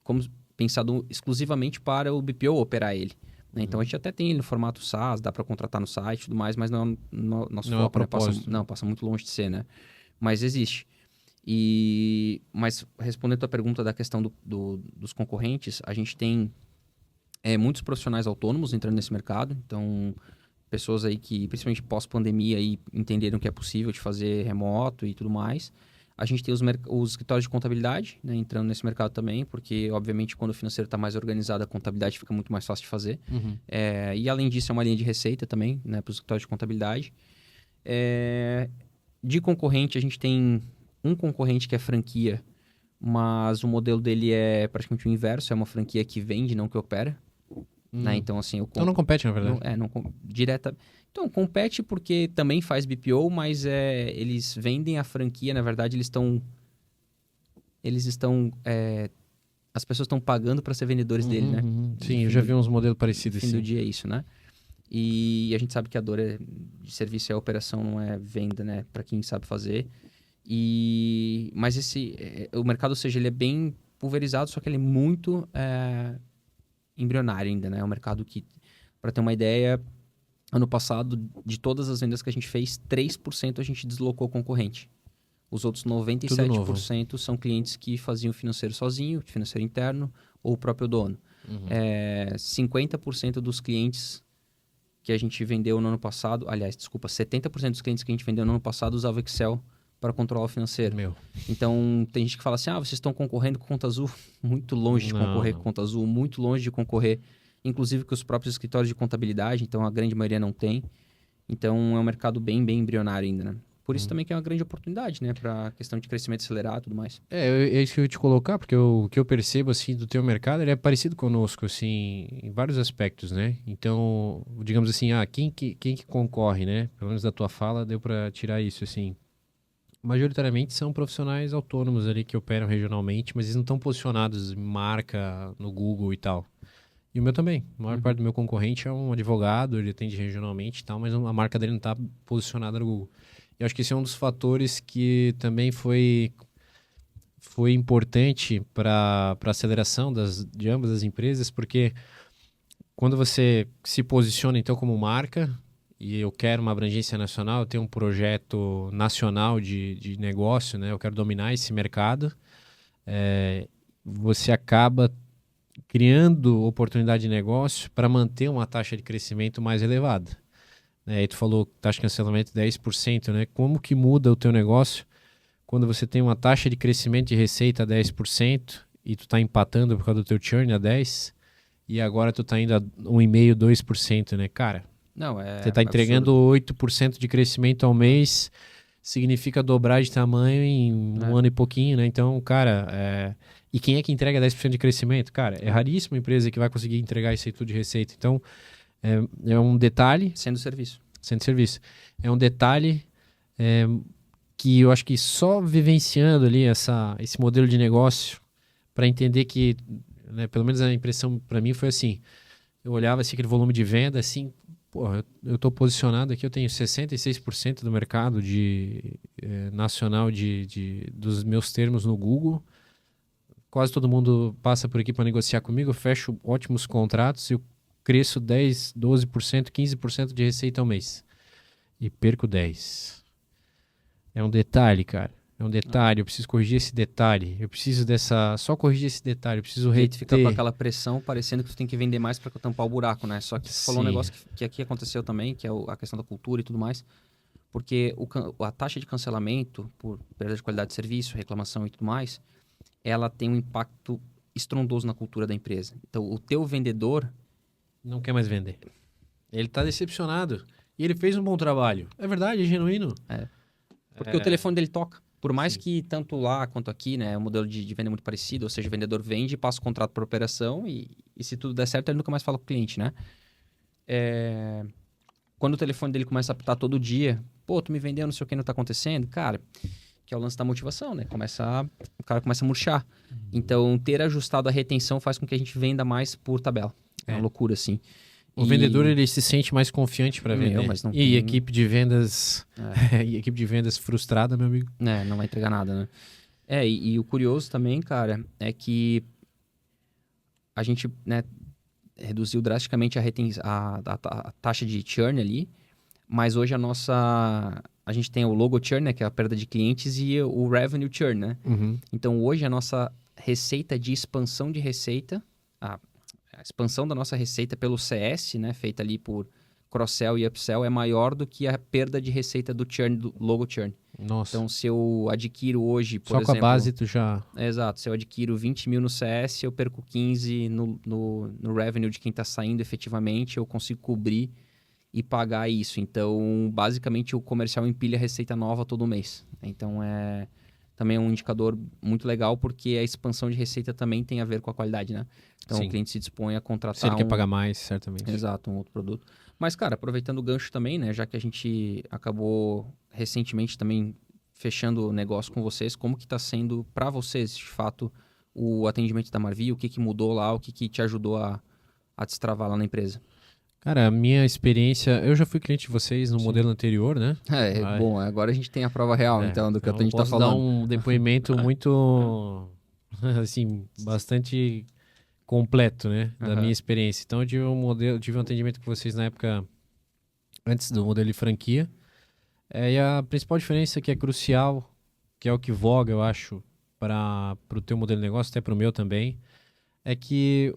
Speaker 1: como pensado exclusivamente para o BPO operar ele. Né? Então a gente até tem ele no formato SaaS, dá para contratar no site e tudo mais, mas não nosso
Speaker 2: não
Speaker 1: foco,
Speaker 2: é o propósito.
Speaker 1: Passa muito longe de ser, né? Mas existe. Mas respondendo a tua pergunta da questão dos concorrentes, a gente tem muitos profissionais autônomos entrando nesse mercado. Então, pessoas aí que, principalmente pós-pandemia, aí, entenderam que é possível de fazer remoto e tudo mais. A gente tem os escritórios de contabilidade, né, entrando nesse mercado também, porque, obviamente, quando o financeiro está mais organizado, a contabilidade fica muito mais fácil de fazer. E, além disso, é uma linha de receita também, né, para os escritórios de contabilidade. De concorrente, a gente tem um concorrente que é franquia, mas o modelo dele é praticamente o inverso, é uma franquia que vende, não que opera. Né? Então, assim,
Speaker 2: então não compete, na verdade.
Speaker 1: Então, compete porque também faz BPO, mas eles vendem a franquia, na verdade, as pessoas estão pagando para ser vendedores dele, né?
Speaker 2: Sim, eu já vi uns modelos parecidos
Speaker 1: assim. No fim do dia é isso, né? E a gente sabe que a dor de serviço é operação, não é venda, né? Para quem sabe fazer. Mas o mercado, ou seja, ele é bem pulverizado, só que ele é muito embrionário ainda, né? É um mercado que, para ter uma ideia, ano passado, de todas as vendas que a gente fez, 3% a gente deslocou concorrente. Os outros 97% são clientes que faziam financeiro sozinho, financeiro interno, ou o próprio dono. 50% dos clientes que a gente vendeu no ano passado, 70% dos clientes que a gente vendeu no ano passado usavam Excel para controlar o financeiro. Então, tem gente que fala assim, vocês estão concorrendo com Conta Azul. Muito longe de concorrer com Conta Azul, muito longe de concorrer, inclusive com os próprios escritórios de contabilidade, então a grande maioria não tem. Então, é um mercado bem, bem embrionário ainda, né? Por isso também que é uma grande oportunidade, né? Para a questão de crescimento acelerado e tudo mais.
Speaker 2: É isso que eu ia te colocar, porque o que eu percebo, assim, do teu mercado, ele é parecido conosco, assim, em vários aspectos, né? Então, digamos assim, quem que concorre, né? Pelo menos da tua fala, deu para tirar isso, assim. majoritariamente são profissionais autônomos ali que operam regionalmente, mas eles não estão posicionados em marca no Google e tal. E o meu também. A maior parte do meu concorrente é um advogado, ele atende regionalmente e tal, mas a marca dele não está posicionada no Google. E eu acho que esse é um dos fatores que também foi importante para a aceleração de ambas as empresas, porque quando você se posiciona então como marca, e eu quero uma abrangência nacional, eu tenho um projeto nacional de negócio, né? Eu quero dominar esse mercado, você acaba criando oportunidade de negócio para manter uma taxa de crescimento mais elevada. Aí tu falou taxa de cancelamento 10%, né? Como que muda o teu negócio quando você tem uma taxa de crescimento de receita a 10% e tu está empatando por causa do teu churn a 10% e agora tu está indo a 1,5%, 2%, né? Cara,
Speaker 1: Não,
Speaker 2: você está entregando 8% de crescimento ao mês, significa dobrar de tamanho em um ano e pouquinho, né? Então, cara, e quem é que entrega 10% de crescimento? Cara, é raríssima a empresa que vai conseguir entregar isso aí tudo de receita. Então, é um detalhe...
Speaker 1: Sendo serviço.
Speaker 2: É um detalhe que eu acho que só vivenciando ali esse modelo de negócio para entender que, né, pelo menos a impressão para mim foi assim, eu olhava assim, aquele volume de venda, assim, porra, eu estou posicionado aqui, eu tenho 66% do mercado nacional dos meus termos no Google, quase todo mundo passa por aqui para negociar comigo, eu fecho ótimos contratos e eu cresço 10%, 12%, 15% de receita ao mês. E perco 10%. É um detalhe, cara. É um detalhe. Eu preciso corrigir esse detalhe. Eu preciso só corrigir esse detalhe. Eu preciso reter.
Speaker 1: Fica com aquela pressão, parecendo que tu tem que vender mais para tampar o buraco, né? Só que tu falou um negócio que aqui aconteceu também, que é a questão da cultura e tudo mais. Porque a taxa de cancelamento por perda de qualidade de serviço, reclamação e tudo mais, ela tem um impacto estrondoso na cultura da empresa. Então, o teu vendedor...
Speaker 2: não quer mais vender. Ele tá decepcionado. E ele fez um bom trabalho. É verdade, é genuíno.
Speaker 1: Porque o telefone dele toca. Por mais que tanto lá quanto aqui, né, o modelo de venda é muito parecido, ou seja, o vendedor vende, passa o contrato por operação e se tudo der certo, ele nunca mais fala com o cliente, né? Quando o telefone dele começa a apitar todo dia, pô, tu me vendeu, não sei o que, não tá acontecendo, cara, que é o lance da motivação, né? O cara começa a murchar. Então, ter ajustado a retenção faz com que a gente venda mais por tabela. É uma loucura, assim.
Speaker 2: O vendedor, ele se sente mais confiante para vender.
Speaker 1: Mas não
Speaker 2: e equipe de vendas... e equipe de vendas frustrada, meu amigo.
Speaker 1: Não vai entregar nada, né? E o curioso também, cara, é que a gente, né, reduziu drasticamente a taxa de churn ali, mas hoje a gente tem o logo churn, né, que é a perda de clientes, e o revenue churn, né?
Speaker 2: Uhum.
Speaker 1: Então, hoje a nossa receita de expansão de receita... A expansão da nossa receita pelo CS, né, feita ali por cross-sell e upsell, é maior do que a perda de receita do churn, do logo churn.
Speaker 2: Nossa.
Speaker 1: Então, se eu adquiro hoje, por
Speaker 2: exemplo... Só com a base tu já...
Speaker 1: Exato. Se eu adquiro 20 mil no CS, eu perco 15 no revenue de quem está saindo efetivamente, eu consigo cobrir e pagar isso. Então, basicamente, o comercial empilha receita nova todo mês. Então, também é um indicador muito legal, porque a expansão de receita também tem a ver com a qualidade, né? Então, o cliente se dispõe a contratar...
Speaker 2: Se ele quer pagar mais, certamente.
Speaker 1: Exato, um outro produto. Mas, cara, aproveitando o gancho também, né? Já que a gente acabou recentemente também fechando o negócio com vocês, como que está sendo para vocês, de fato, o atendimento da Marvi? O que mudou lá? O que te ajudou a destravar lá na empresa?
Speaker 2: Cara, a minha experiência... Eu já fui cliente de vocês no modelo anterior, né?
Speaker 1: Bom, agora a gente tem a prova real, então, do que a gente está falando.
Speaker 2: Posso dar um depoimento muito, assim, bastante completo, né? Da minha experiência. Então, eu tive um atendimento com vocês na época, antes do modelo de franquia. E a principal diferença que é crucial, que é o que voga, eu acho, para o teu modelo de negócio, até para o meu também, é que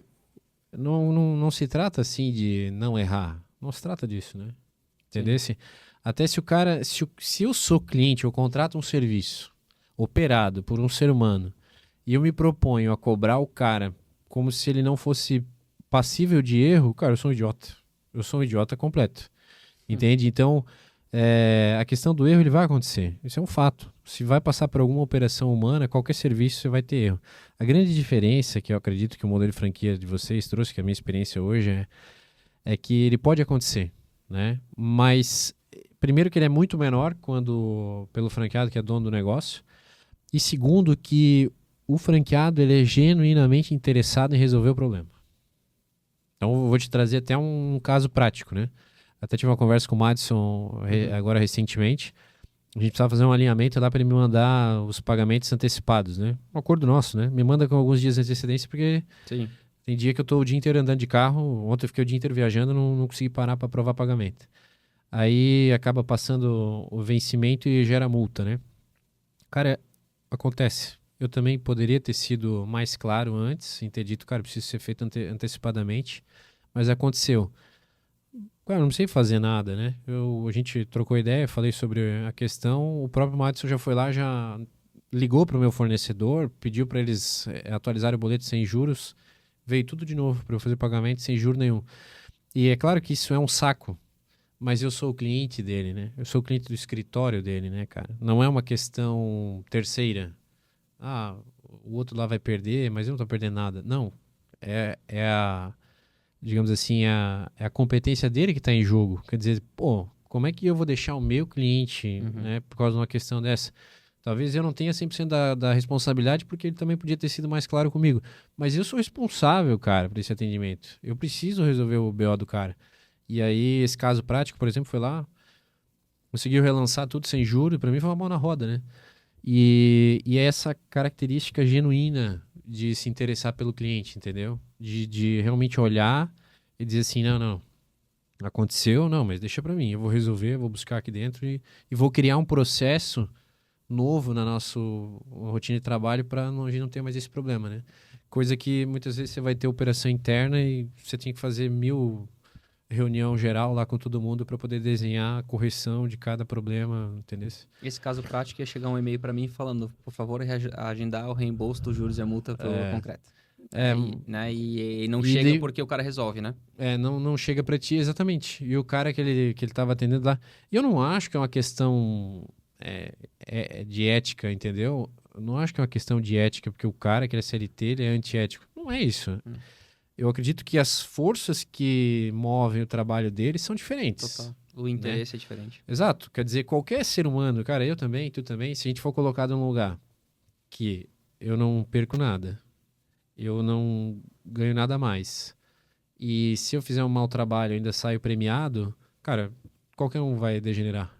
Speaker 2: não se trata assim de não errar. Não se trata disso, né? Entendeu? Até se o cara... Se eu sou cliente, eu contrato um serviço operado por um ser humano e eu me proponho a cobrar o cara como se ele não fosse passível de erro, cara, eu sou um idiota. Eu sou um idiota completo. Entende? Então, a questão do erro, ele vai acontecer. Isso é um fato. Se vai passar por alguma operação humana, qualquer serviço você vai ter erro. A grande diferença que eu acredito que o modelo de franquia de vocês trouxe, que é a minha experiência hoje, é que ele pode acontecer, né? Mas primeiro que ele é muito menor pelo franqueado que é dono do negócio. E segundo que o franqueado ele é genuinamente interessado em resolver o problema. Então eu vou te trazer até um caso prático, né? Até tive uma conversa com o Madison agora recentemente. A gente precisava fazer um alinhamento lá para ele me mandar os pagamentos antecipados, né? Um acordo nosso, né? Me manda com alguns dias de antecedência porque
Speaker 1: Sim.
Speaker 2: tem dia que eu tô o dia inteiro andando de carro. Ontem eu fiquei o dia inteiro viajando, não consegui parar para aprovar pagamento. Aí acaba passando o vencimento e gera multa, né? Cara, acontece. Eu também poderia ter sido mais claro antes, em ter dito, cara, precisa ser feito antecipadamente, mas aconteceu. Cara, não sei fazer nada, né? A gente trocou ideia, falei sobre a questão, o próprio Madison já foi lá, já ligou para o meu fornecedor, pediu para eles atualizarem o boleto sem juros, veio tudo de novo para eu fazer pagamento sem juros nenhum. E é claro que isso é um saco, mas eu sou o cliente dele, né? Eu sou o cliente do escritório dele, né, cara? Não é uma questão terceira. Ah, o outro lá vai perder, mas eu não tô perdendo nada. Não, digamos assim, é a competência dele que está em jogo. Quer dizer, pô, como é que eu vou deixar o meu cliente, né, por causa de uma questão dessa? Talvez eu não tenha 100% da responsabilidade, porque ele também podia ter sido mais claro comigo. Mas eu sou responsável, cara, por esse atendimento. Eu preciso resolver o BO do cara. E aí, esse caso prático, por exemplo, foi lá, conseguiu relançar tudo sem juros, para mim foi uma mão na roda, né? E é essa característica genuína de se interessar pelo cliente, entendeu? De realmente olhar e dizer assim, não, aconteceu, não, mas deixa pra mim, eu vou resolver, vou buscar aqui dentro e vou criar um processo novo na nossa rotina de trabalho para a gente não ter mais esse problema, né? Coisa que muitas vezes você vai ter operação interna e você tem que fazer 1000 reunião geral lá com todo mundo para poder desenhar a correção de cada problema, entendeu?
Speaker 1: Esse caso prático ia chegar um e-mail para mim falando, por favor, agendar o reembolso dos juros e a multa pro concreto. Né? E não chega porque o cara resolve, né?
Speaker 2: Não chega para ti, exatamente. E o cara que ele tava atendendo lá... Eu não acho que é uma questão de ética, entendeu? Eu não acho que é uma questão de ética, porque o cara que é CLT, ele é antiético. Não é isso. Eu acredito que as forças que movem o trabalho dele são diferentes.
Speaker 1: Total. O interesse é diferente.
Speaker 2: Exato. Quer dizer, qualquer ser humano, cara, eu também, tu também, se a gente for colocado num lugar que eu não perco nada, eu não ganho nada a mais, e se eu fizer um mau trabalho e ainda saio premiado, cara, qualquer um vai degenerar,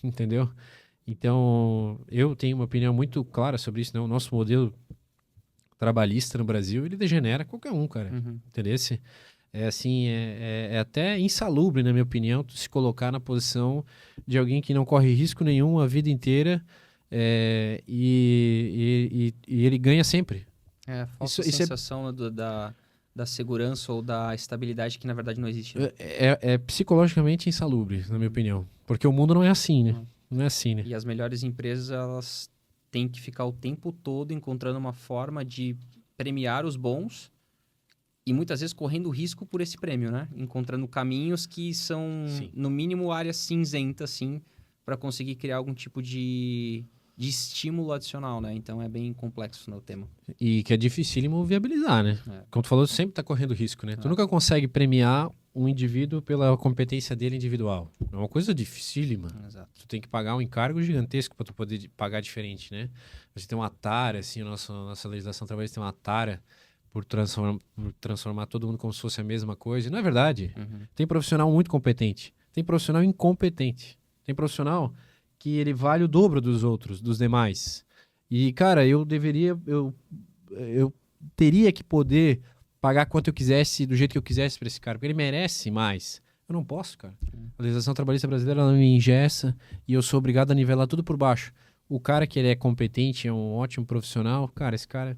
Speaker 2: entendeu? Então, eu tenho uma opinião muito clara sobre isso, né? O nosso modelo trabalhista no Brasil, ele degenera qualquer um, cara. Entendeu? É assim, é até insalubre, na minha opinião, tu se colocar na posição de alguém que não corre risco nenhum a vida inteira e ele ganha sempre.
Speaker 1: É a falsa sensação da segurança ou da estabilidade que na verdade não existe. Né?
Speaker 2: É psicologicamente insalubre, na minha opinião. Porque o mundo não é assim, né? Não é assim, né?
Speaker 1: E as melhores empresas, elas têm que ficar o tempo todo encontrando uma forma de premiar os bons e muitas vezes correndo risco por esse prêmio, né? Encontrando caminhos que são, no mínimo, áreas cinzentas, assim, para conseguir criar algum tipo de estímulo adicional, né? Então é bem complexo no tema.
Speaker 2: E que é dificílimo viabilizar, né? Como tu falou, tu sempre tá correndo risco, né? Tu nunca consegue premiar um indivíduo pela competência dele individual. É uma coisa dificílima.
Speaker 1: Exato.
Speaker 2: Tu tem que pagar um encargo gigantesco para tu poder pagar diferente, né? A gente tem uma tara, assim, nossa legislação trabalhista tem uma tara por transformar todo mundo como se fosse a mesma coisa. E não é verdade. Tem profissional muito competente. Tem profissional incompetente. Tem profissional que ele vale o dobro dos outros, dos demais. E, cara, eu teria que poder pagar quanto eu quisesse, do jeito que eu quisesse para esse cara, porque ele merece mais. Eu não posso, cara. A legislação trabalhista brasileira, ela me engessa e eu sou obrigado a nivelar tudo por baixo. O cara que ele é competente, é um ótimo profissional, cara, esse cara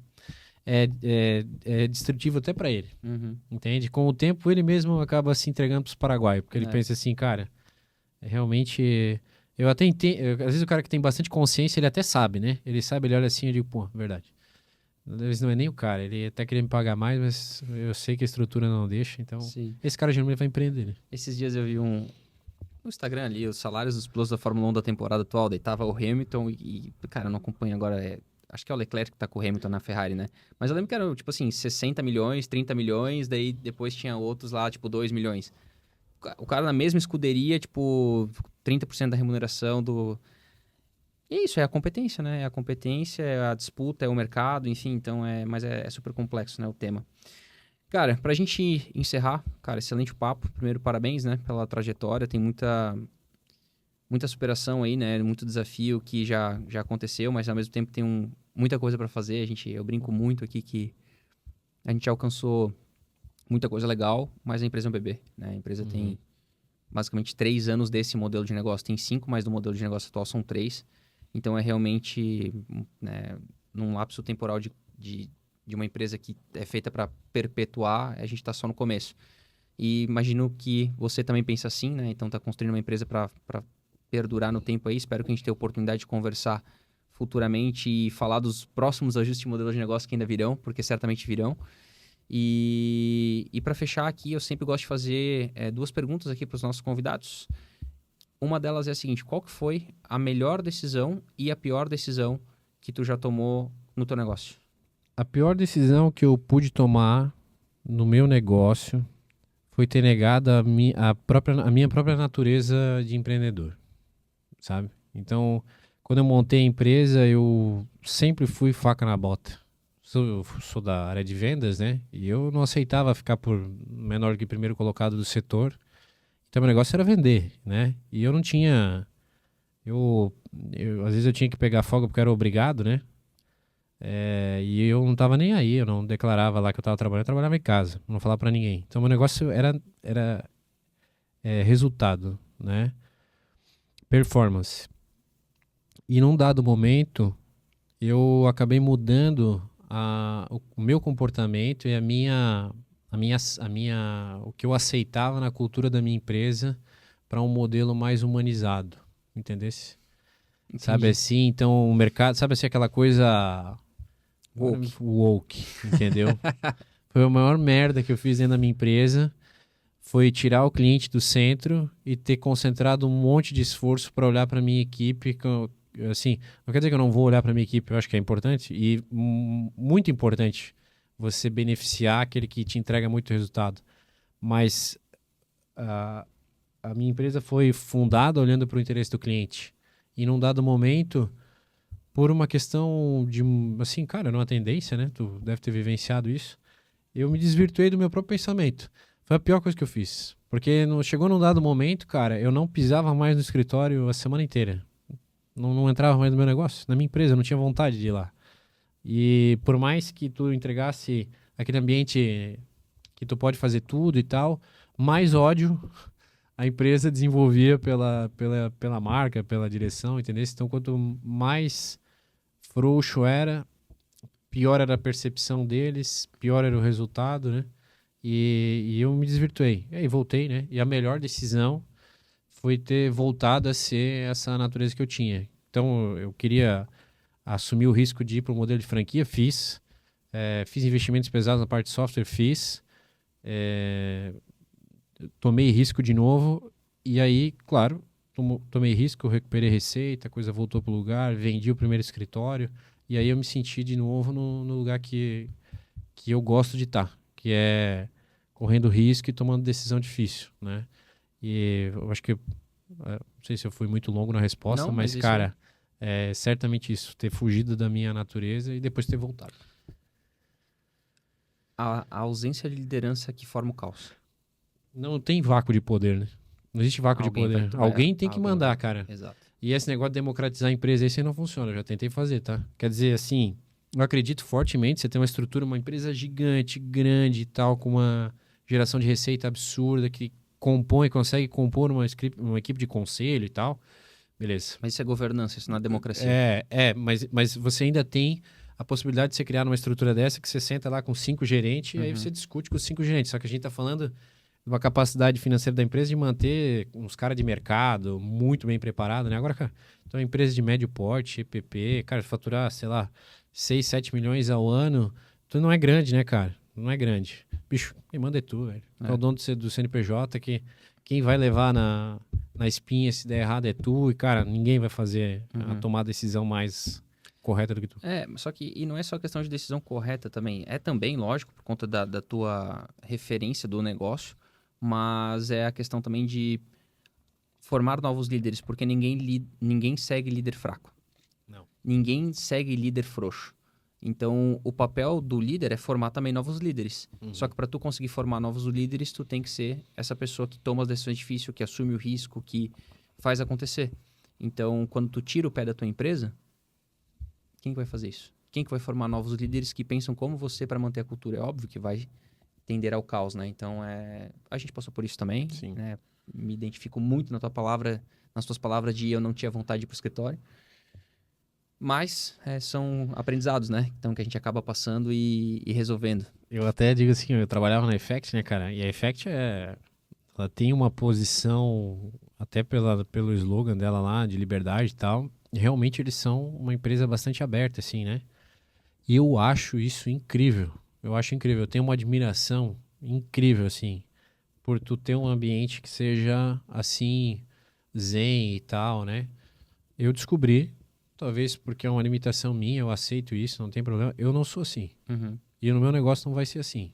Speaker 2: é destrutivo até para ele. Entende? Com o tempo, ele mesmo acaba se entregando pros paraguaios, porque ele pensa assim, cara, realmente... Eu até entendo, às vezes o cara que tem bastante consciência, ele até sabe, né? Ele sabe, ele olha assim e digo, pô, verdade. Às vezes não é nem o cara, ele até queria me pagar mais, mas eu sei que a estrutura não deixa, então esse cara geralmente vai empreender, né?
Speaker 1: Esses dias eu vi no Instagram ali, os salários dos pilotos da Fórmula 1 da temporada atual, daí tava o Hamilton cara, eu não acompanho agora, acho que é o Leclerc que tá com o Hamilton na Ferrari, né? Mas eu lembro que era, tipo assim, 60 milhões, 30 milhões, daí depois tinha outros lá, tipo, 2 milhões. O cara na mesma escuderia, tipo, 30% da remuneração do... E é isso, é a competência, né? É a competência, é a disputa, é o mercado, enfim, então mas é super complexo, né, o tema. Cara, pra gente encerrar, cara, excelente papo. Primeiro, parabéns, né, pela trajetória. Tem muita superação aí, né? Muito desafio que já aconteceu, mas ao mesmo tempo tem muita coisa para fazer. Eu brinco muito aqui que a gente alcançou muita coisa legal, mas a empresa é um bebê, né? A empresa tem basicamente 3 anos desse modelo de negócio. Tem 5, mas do modelo de negócio atual são 3. Então é realmente, né, num lapso temporal de uma empresa que é feita para perpetuar, a gente está só no começo. E imagino que você também pensa assim, né? Então está construindo uma empresa para perdurar no tempo aí. Espero que a gente tenha a oportunidade de conversar futuramente e falar dos próximos ajustes de modelo de negócio que ainda virão, porque certamente virão. E para fechar aqui, eu sempre gosto de fazer 2 perguntas aqui para os nossos convidados. Uma delas é a seguinte: qual que foi a melhor decisão e a pior decisão que tu já tomou no teu negócio?
Speaker 2: A pior decisão que eu pude tomar no meu negócio foi ter negado a minha própria natureza de empreendedor, sabe? Então, quando eu montei a empresa, eu sempre fui faca na bota. Eu sou da área de vendas, né? E eu não aceitava ficar por menor que primeiro colocado do setor. Então, meu negócio era vender, né? E eu não tinha... às vezes eu tinha que pegar folga porque eu era obrigado, né? E eu não tava nem aí, eu não declarava lá que eu tava trabalhando, eu trabalhava em casa, não falava pra ninguém. Então, meu negócio era resultado, né? Performance. E num dado momento, eu acabei mudando o meu comportamento e o que eu aceitava na cultura da minha empresa para um modelo mais humanizado, entendesse? Sabe assim, então o mercado, sabe assim, aquela coisa woke, entendeu? Foi a maior merda que eu fiz dentro da minha empresa, foi tirar o cliente do centro e ter concentrado um monte de esforço para olhar para minha equipe. Assim, não quer dizer que eu não vou olhar para minha equipe, eu acho que é importante e muito importante você beneficiar aquele que te entrega muito resultado. Mas a minha empresa foi fundada olhando para o interesse do cliente. E num dado momento, por uma questão de, assim, cara, numa tendência, né? Tu deve ter vivenciado isso. Eu me desvirtuei do meu próprio pensamento. Foi a pior coisa que eu fiz. Porque chegou num dado momento, cara, eu não pisava mais no escritório a semana inteira. Não entrava mais no meu negócio, na minha empresa, eu não tinha vontade de ir lá. E por mais que tu entregasse aquele ambiente que tu pode fazer tudo e tal, mais ódio a empresa desenvolvia pela marca, pela direção, entendeu? Então, quanto mais frouxo era, pior era a percepção deles, pior era o resultado, né? E eu me desvirtuei. E aí voltei, né? E a melhor decisão foi ter voltado a ser essa natureza que eu tinha. Então, eu queria assumir o risco de ir para o modelo de franquia, fiz. Fiz investimentos pesados na parte de software, fiz. Tomei risco de novo. E aí, claro, tomei risco, recuperei receita, a coisa voltou para o lugar, vendi o primeiro escritório. E aí eu me senti de novo no lugar que eu gosto de estar, que é correndo risco e tomando decisão difícil, né? E eu acho que, não sei se eu fui muito longo na resposta,
Speaker 1: Não,
Speaker 2: mas cara, é certamente isso, ter fugido da minha natureza e depois ter voltado.
Speaker 1: A ausência de liderança que forma o caos.
Speaker 2: Não tem vácuo de poder, né? Não existe vácuo de poder. Alguém tem que mandar, cara.
Speaker 1: Exato.
Speaker 2: E esse negócio de democratizar a empresa, esse não funciona. Eu já tentei fazer, tá? Quer dizer, assim, eu acredito fortemente, você tem uma estrutura, uma empresa gigante, grande e tal, com uma geração de receita absurda, que consegue compor uma equipe de conselho e tal. Beleza.
Speaker 1: Mas isso é governança, isso não é democracia.
Speaker 2: Mas você ainda tem a possibilidade de você criar uma estrutura dessa que você senta lá com 5 gerentes e aí você discute com os 5 gerentes. Só que a gente está falando de uma capacidade financeira da empresa de manter uns caras de mercado muito bem preparados, né? Agora, cara, então uma empresa de médio porte, EPP, cara, faturar, sei lá, 6, 7 milhões ao ano, tu não é grande, né, cara? Não é grande. Bicho, quem manda é tu, velho. É o dono do CNPJ, que quem vai levar na espinha se der errado é tu, e, cara, ninguém vai fazer tomar a decisão mais correta do que tu.
Speaker 1: Só que, e não é só questão de decisão correta também, é também, lógico, por conta da tua referência do negócio, mas é a questão também de formar novos líderes, porque ninguém segue líder fraco.
Speaker 2: Não.
Speaker 1: Ninguém segue líder frouxo. Então, o papel do líder é formar também novos líderes. Só que para tu conseguir formar novos líderes, tu tem que ser essa pessoa que toma as decisões difíceis, que assume o risco, que faz acontecer. Então, quando tu tira o pé da tua empresa, quem que vai fazer isso? Quem que vai formar novos líderes que pensam como você para manter a cultura? É óbvio que vai tender ao caos, né? Então, a gente passou por isso também.
Speaker 2: Sim.
Speaker 1: Né? Me identifico muito nas tuas palavras de eu não tinha vontade de ir pro escritório. Mas são aprendizados, né? Então, que a gente acaba passando e resolvendo.
Speaker 2: Eu até digo assim, eu trabalhava na Effect, né, cara? E a Effect ela tem uma posição, até pelo slogan dela lá, de liberdade e tal. Realmente eles são uma empresa bastante aberta, assim, né? E eu acho isso incrível. Eu acho incrível. Eu tenho uma admiração incrível, assim, por tu ter um ambiente que seja, assim, zen e tal, né? Eu descobri, talvez porque é uma limitação minha, eu aceito isso, não tem problema. Eu não sou assim.
Speaker 1: Uhum.
Speaker 2: E no meu negócio não vai ser assim.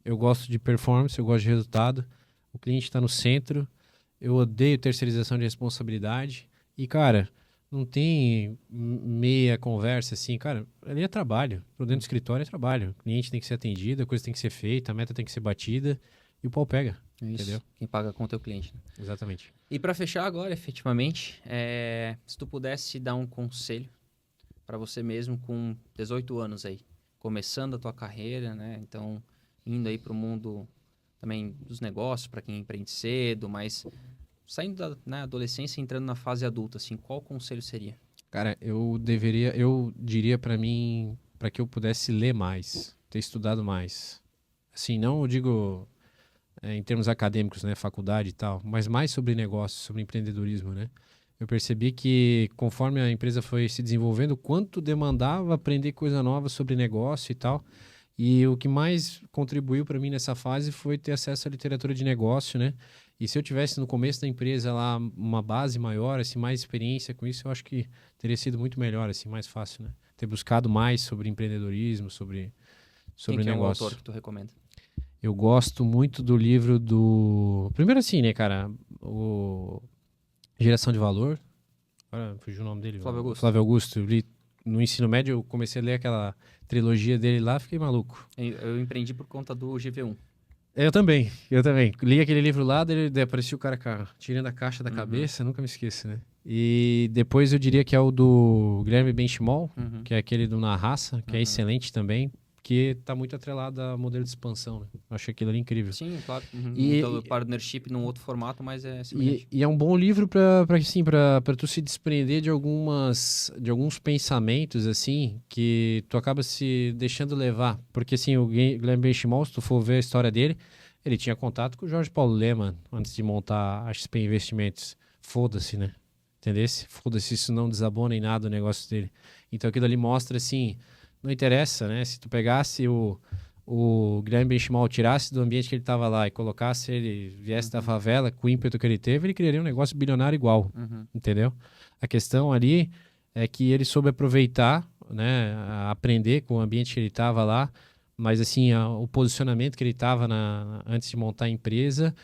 Speaker 2: Eu gosto de performance, eu gosto de resultado. O cliente está no centro. Eu odeio terceirização de responsabilidade. E, cara, não tem meia conversa assim. Cara, ali é trabalho. Por dentro do escritório é trabalho. O cliente tem que ser atendido, a coisa tem que ser feita, a meta tem que ser batida. E o pau pega.
Speaker 1: Isso.
Speaker 2: Entendeu?
Speaker 1: Quem paga a conta é o cliente. Né?
Speaker 2: Exatamente.
Speaker 1: E para fechar agora, efetivamente, se tu pudesse dar um conselho para você mesmo com 18 anos aí, começando a tua carreira, né? Então, indo aí para o mundo também dos negócios, para quem empreende cedo, mas saindo da adolescência e entrando na fase adulta, assim, qual conselho seria?
Speaker 2: Cara, eu diria para mim, para que eu pudesse ler mais, ter estudado mais. Assim, não eu digo em termos acadêmicos, né, faculdade e tal, mas mais sobre negócios, sobre empreendedorismo, né? Eu percebi que conforme a empresa foi se desenvolvendo, quanto demandava aprender coisa nova sobre negócio e tal. E o que mais contribuiu para mim nessa fase foi ter acesso à literatura de negócio, né? E se eu tivesse no começo da empresa lá uma base maior, assim, mais experiência com isso, eu acho que teria sido muito melhor, assim, mais fácil, né? Ter buscado mais sobre empreendedorismo, sobre
Speaker 1: Quem que
Speaker 2: negócio.
Speaker 1: É um autor que tu recomenda?
Speaker 2: Eu gosto muito do livro do... Primeiro assim, né, cara? O Geração de Valor. Agora fugiu o nome dele.
Speaker 1: Flávio Augusto.
Speaker 2: Flávio Augusto. Eu li no ensino médio, eu comecei a ler aquela trilogia dele lá, fiquei maluco.
Speaker 1: Eu empreendi por conta do GV1.
Speaker 2: Eu também. Li aquele livro lá, daí aparecia o cara tirando a caixa da cabeça, nunca me esqueço, né? E depois eu diria que é o do Guilherme Benchimol, que é aquele do Na Raça, que é excelente também, que está muito atrelado a modelo de expansão, né? Eu achei aquilo ali incrível.
Speaker 1: Sim, claro.
Speaker 2: E
Speaker 1: Partnership num outro formato, mas é semelhante.
Speaker 2: E é um bom livro para tu se desprender de alguns pensamentos, assim, que tu acaba se deixando levar. Porque, assim, o Guilherme Benchimol, se tu for ver a história dele, ele tinha contato com o Jorge Paulo Lemann antes de montar a XP Investimentos. Foda-se, né? Entendesse? Foda-se, isso não desabona em nada o negócio dele. Então, aquilo ali mostra, assim, não interessa, né? Se tu pegasse o Guilherme Benchimol tirasse do ambiente que ele estava lá e colocasse ele, viesse da favela, com o ímpeto que ele teve, ele criaria um negócio bilionário igual, entendeu? A questão ali é que ele soube aproveitar, né, aprender com o ambiente que ele estava lá, mas assim, o posicionamento que ele estava antes de montar a empresa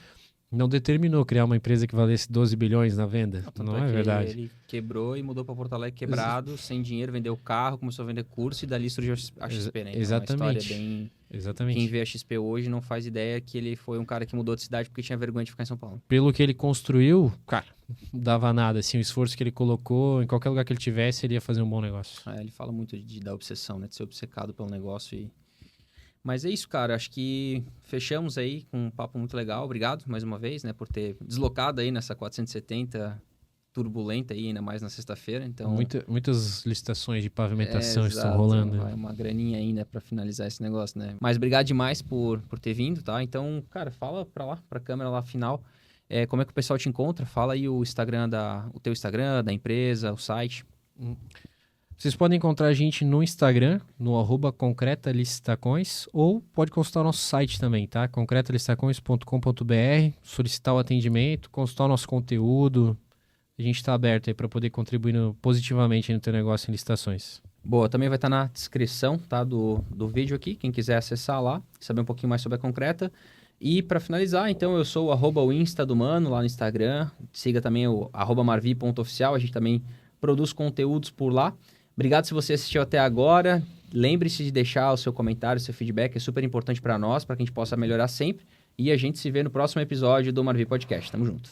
Speaker 2: não determinou criar uma empresa que valesse 12 bilhões na venda. Não é verdade.
Speaker 1: Ele quebrou e mudou para Porto Alegre quebrado, sem dinheiro, vendeu o carro, começou a vender curso e dali surgiu a XP, né? Então,
Speaker 2: exatamente.
Speaker 1: É uma história bem...
Speaker 2: Exatamente.
Speaker 1: Quem vê a XP hoje não faz ideia que ele foi um cara que mudou de cidade porque tinha vergonha de ficar em São Paulo.
Speaker 2: Pelo que ele construiu, cara, não dava nada. Assim, o esforço que ele colocou, em qualquer lugar que ele tivesse, ele ia fazer um bom negócio.
Speaker 1: Ele fala muito da obsessão, né? De ser obcecado pelo negócio e... Mas é isso, cara. Acho que fechamos aí com um papo muito legal. Obrigado mais uma vez, né? Por ter deslocado aí nessa 470 turbulenta aí, ainda mais na sexta-feira. Então,
Speaker 2: muitas licitações de pavimentação estão rolando.
Speaker 1: Vai uma graninha ainda para finalizar esse negócio, né? Mas obrigado demais por ter vindo, tá? Então, cara, fala pra câmera lá final. Como é que o pessoal te encontra? Fala aí o teu Instagram, da empresa, o site.
Speaker 2: Vocês podem encontrar a gente no Instagram, no @concretalicitações, ou pode consultar o nosso site também, tá? concretalicitações.com.br, solicitar o atendimento, consultar o nosso conteúdo. A gente está aberto aí para poder contribuir positivamente no teu negócio em licitações.
Speaker 1: Boa, também vai estar na descrição, tá, do vídeo aqui, quem quiser acessar lá, saber um pouquinho mais sobre a Concreta. E para finalizar, então, eu sou o @insta do Mano lá no Instagram. Siga também o @marvi.oficial. A gente também produz conteúdos por lá. Obrigado se você assistiu até agora. Lembre-se de deixar o seu comentário, o seu feedback. É super importante para nós, para que a gente possa melhorar sempre. E a gente se vê no próximo episódio do Marvi Podcast. Tamo junto.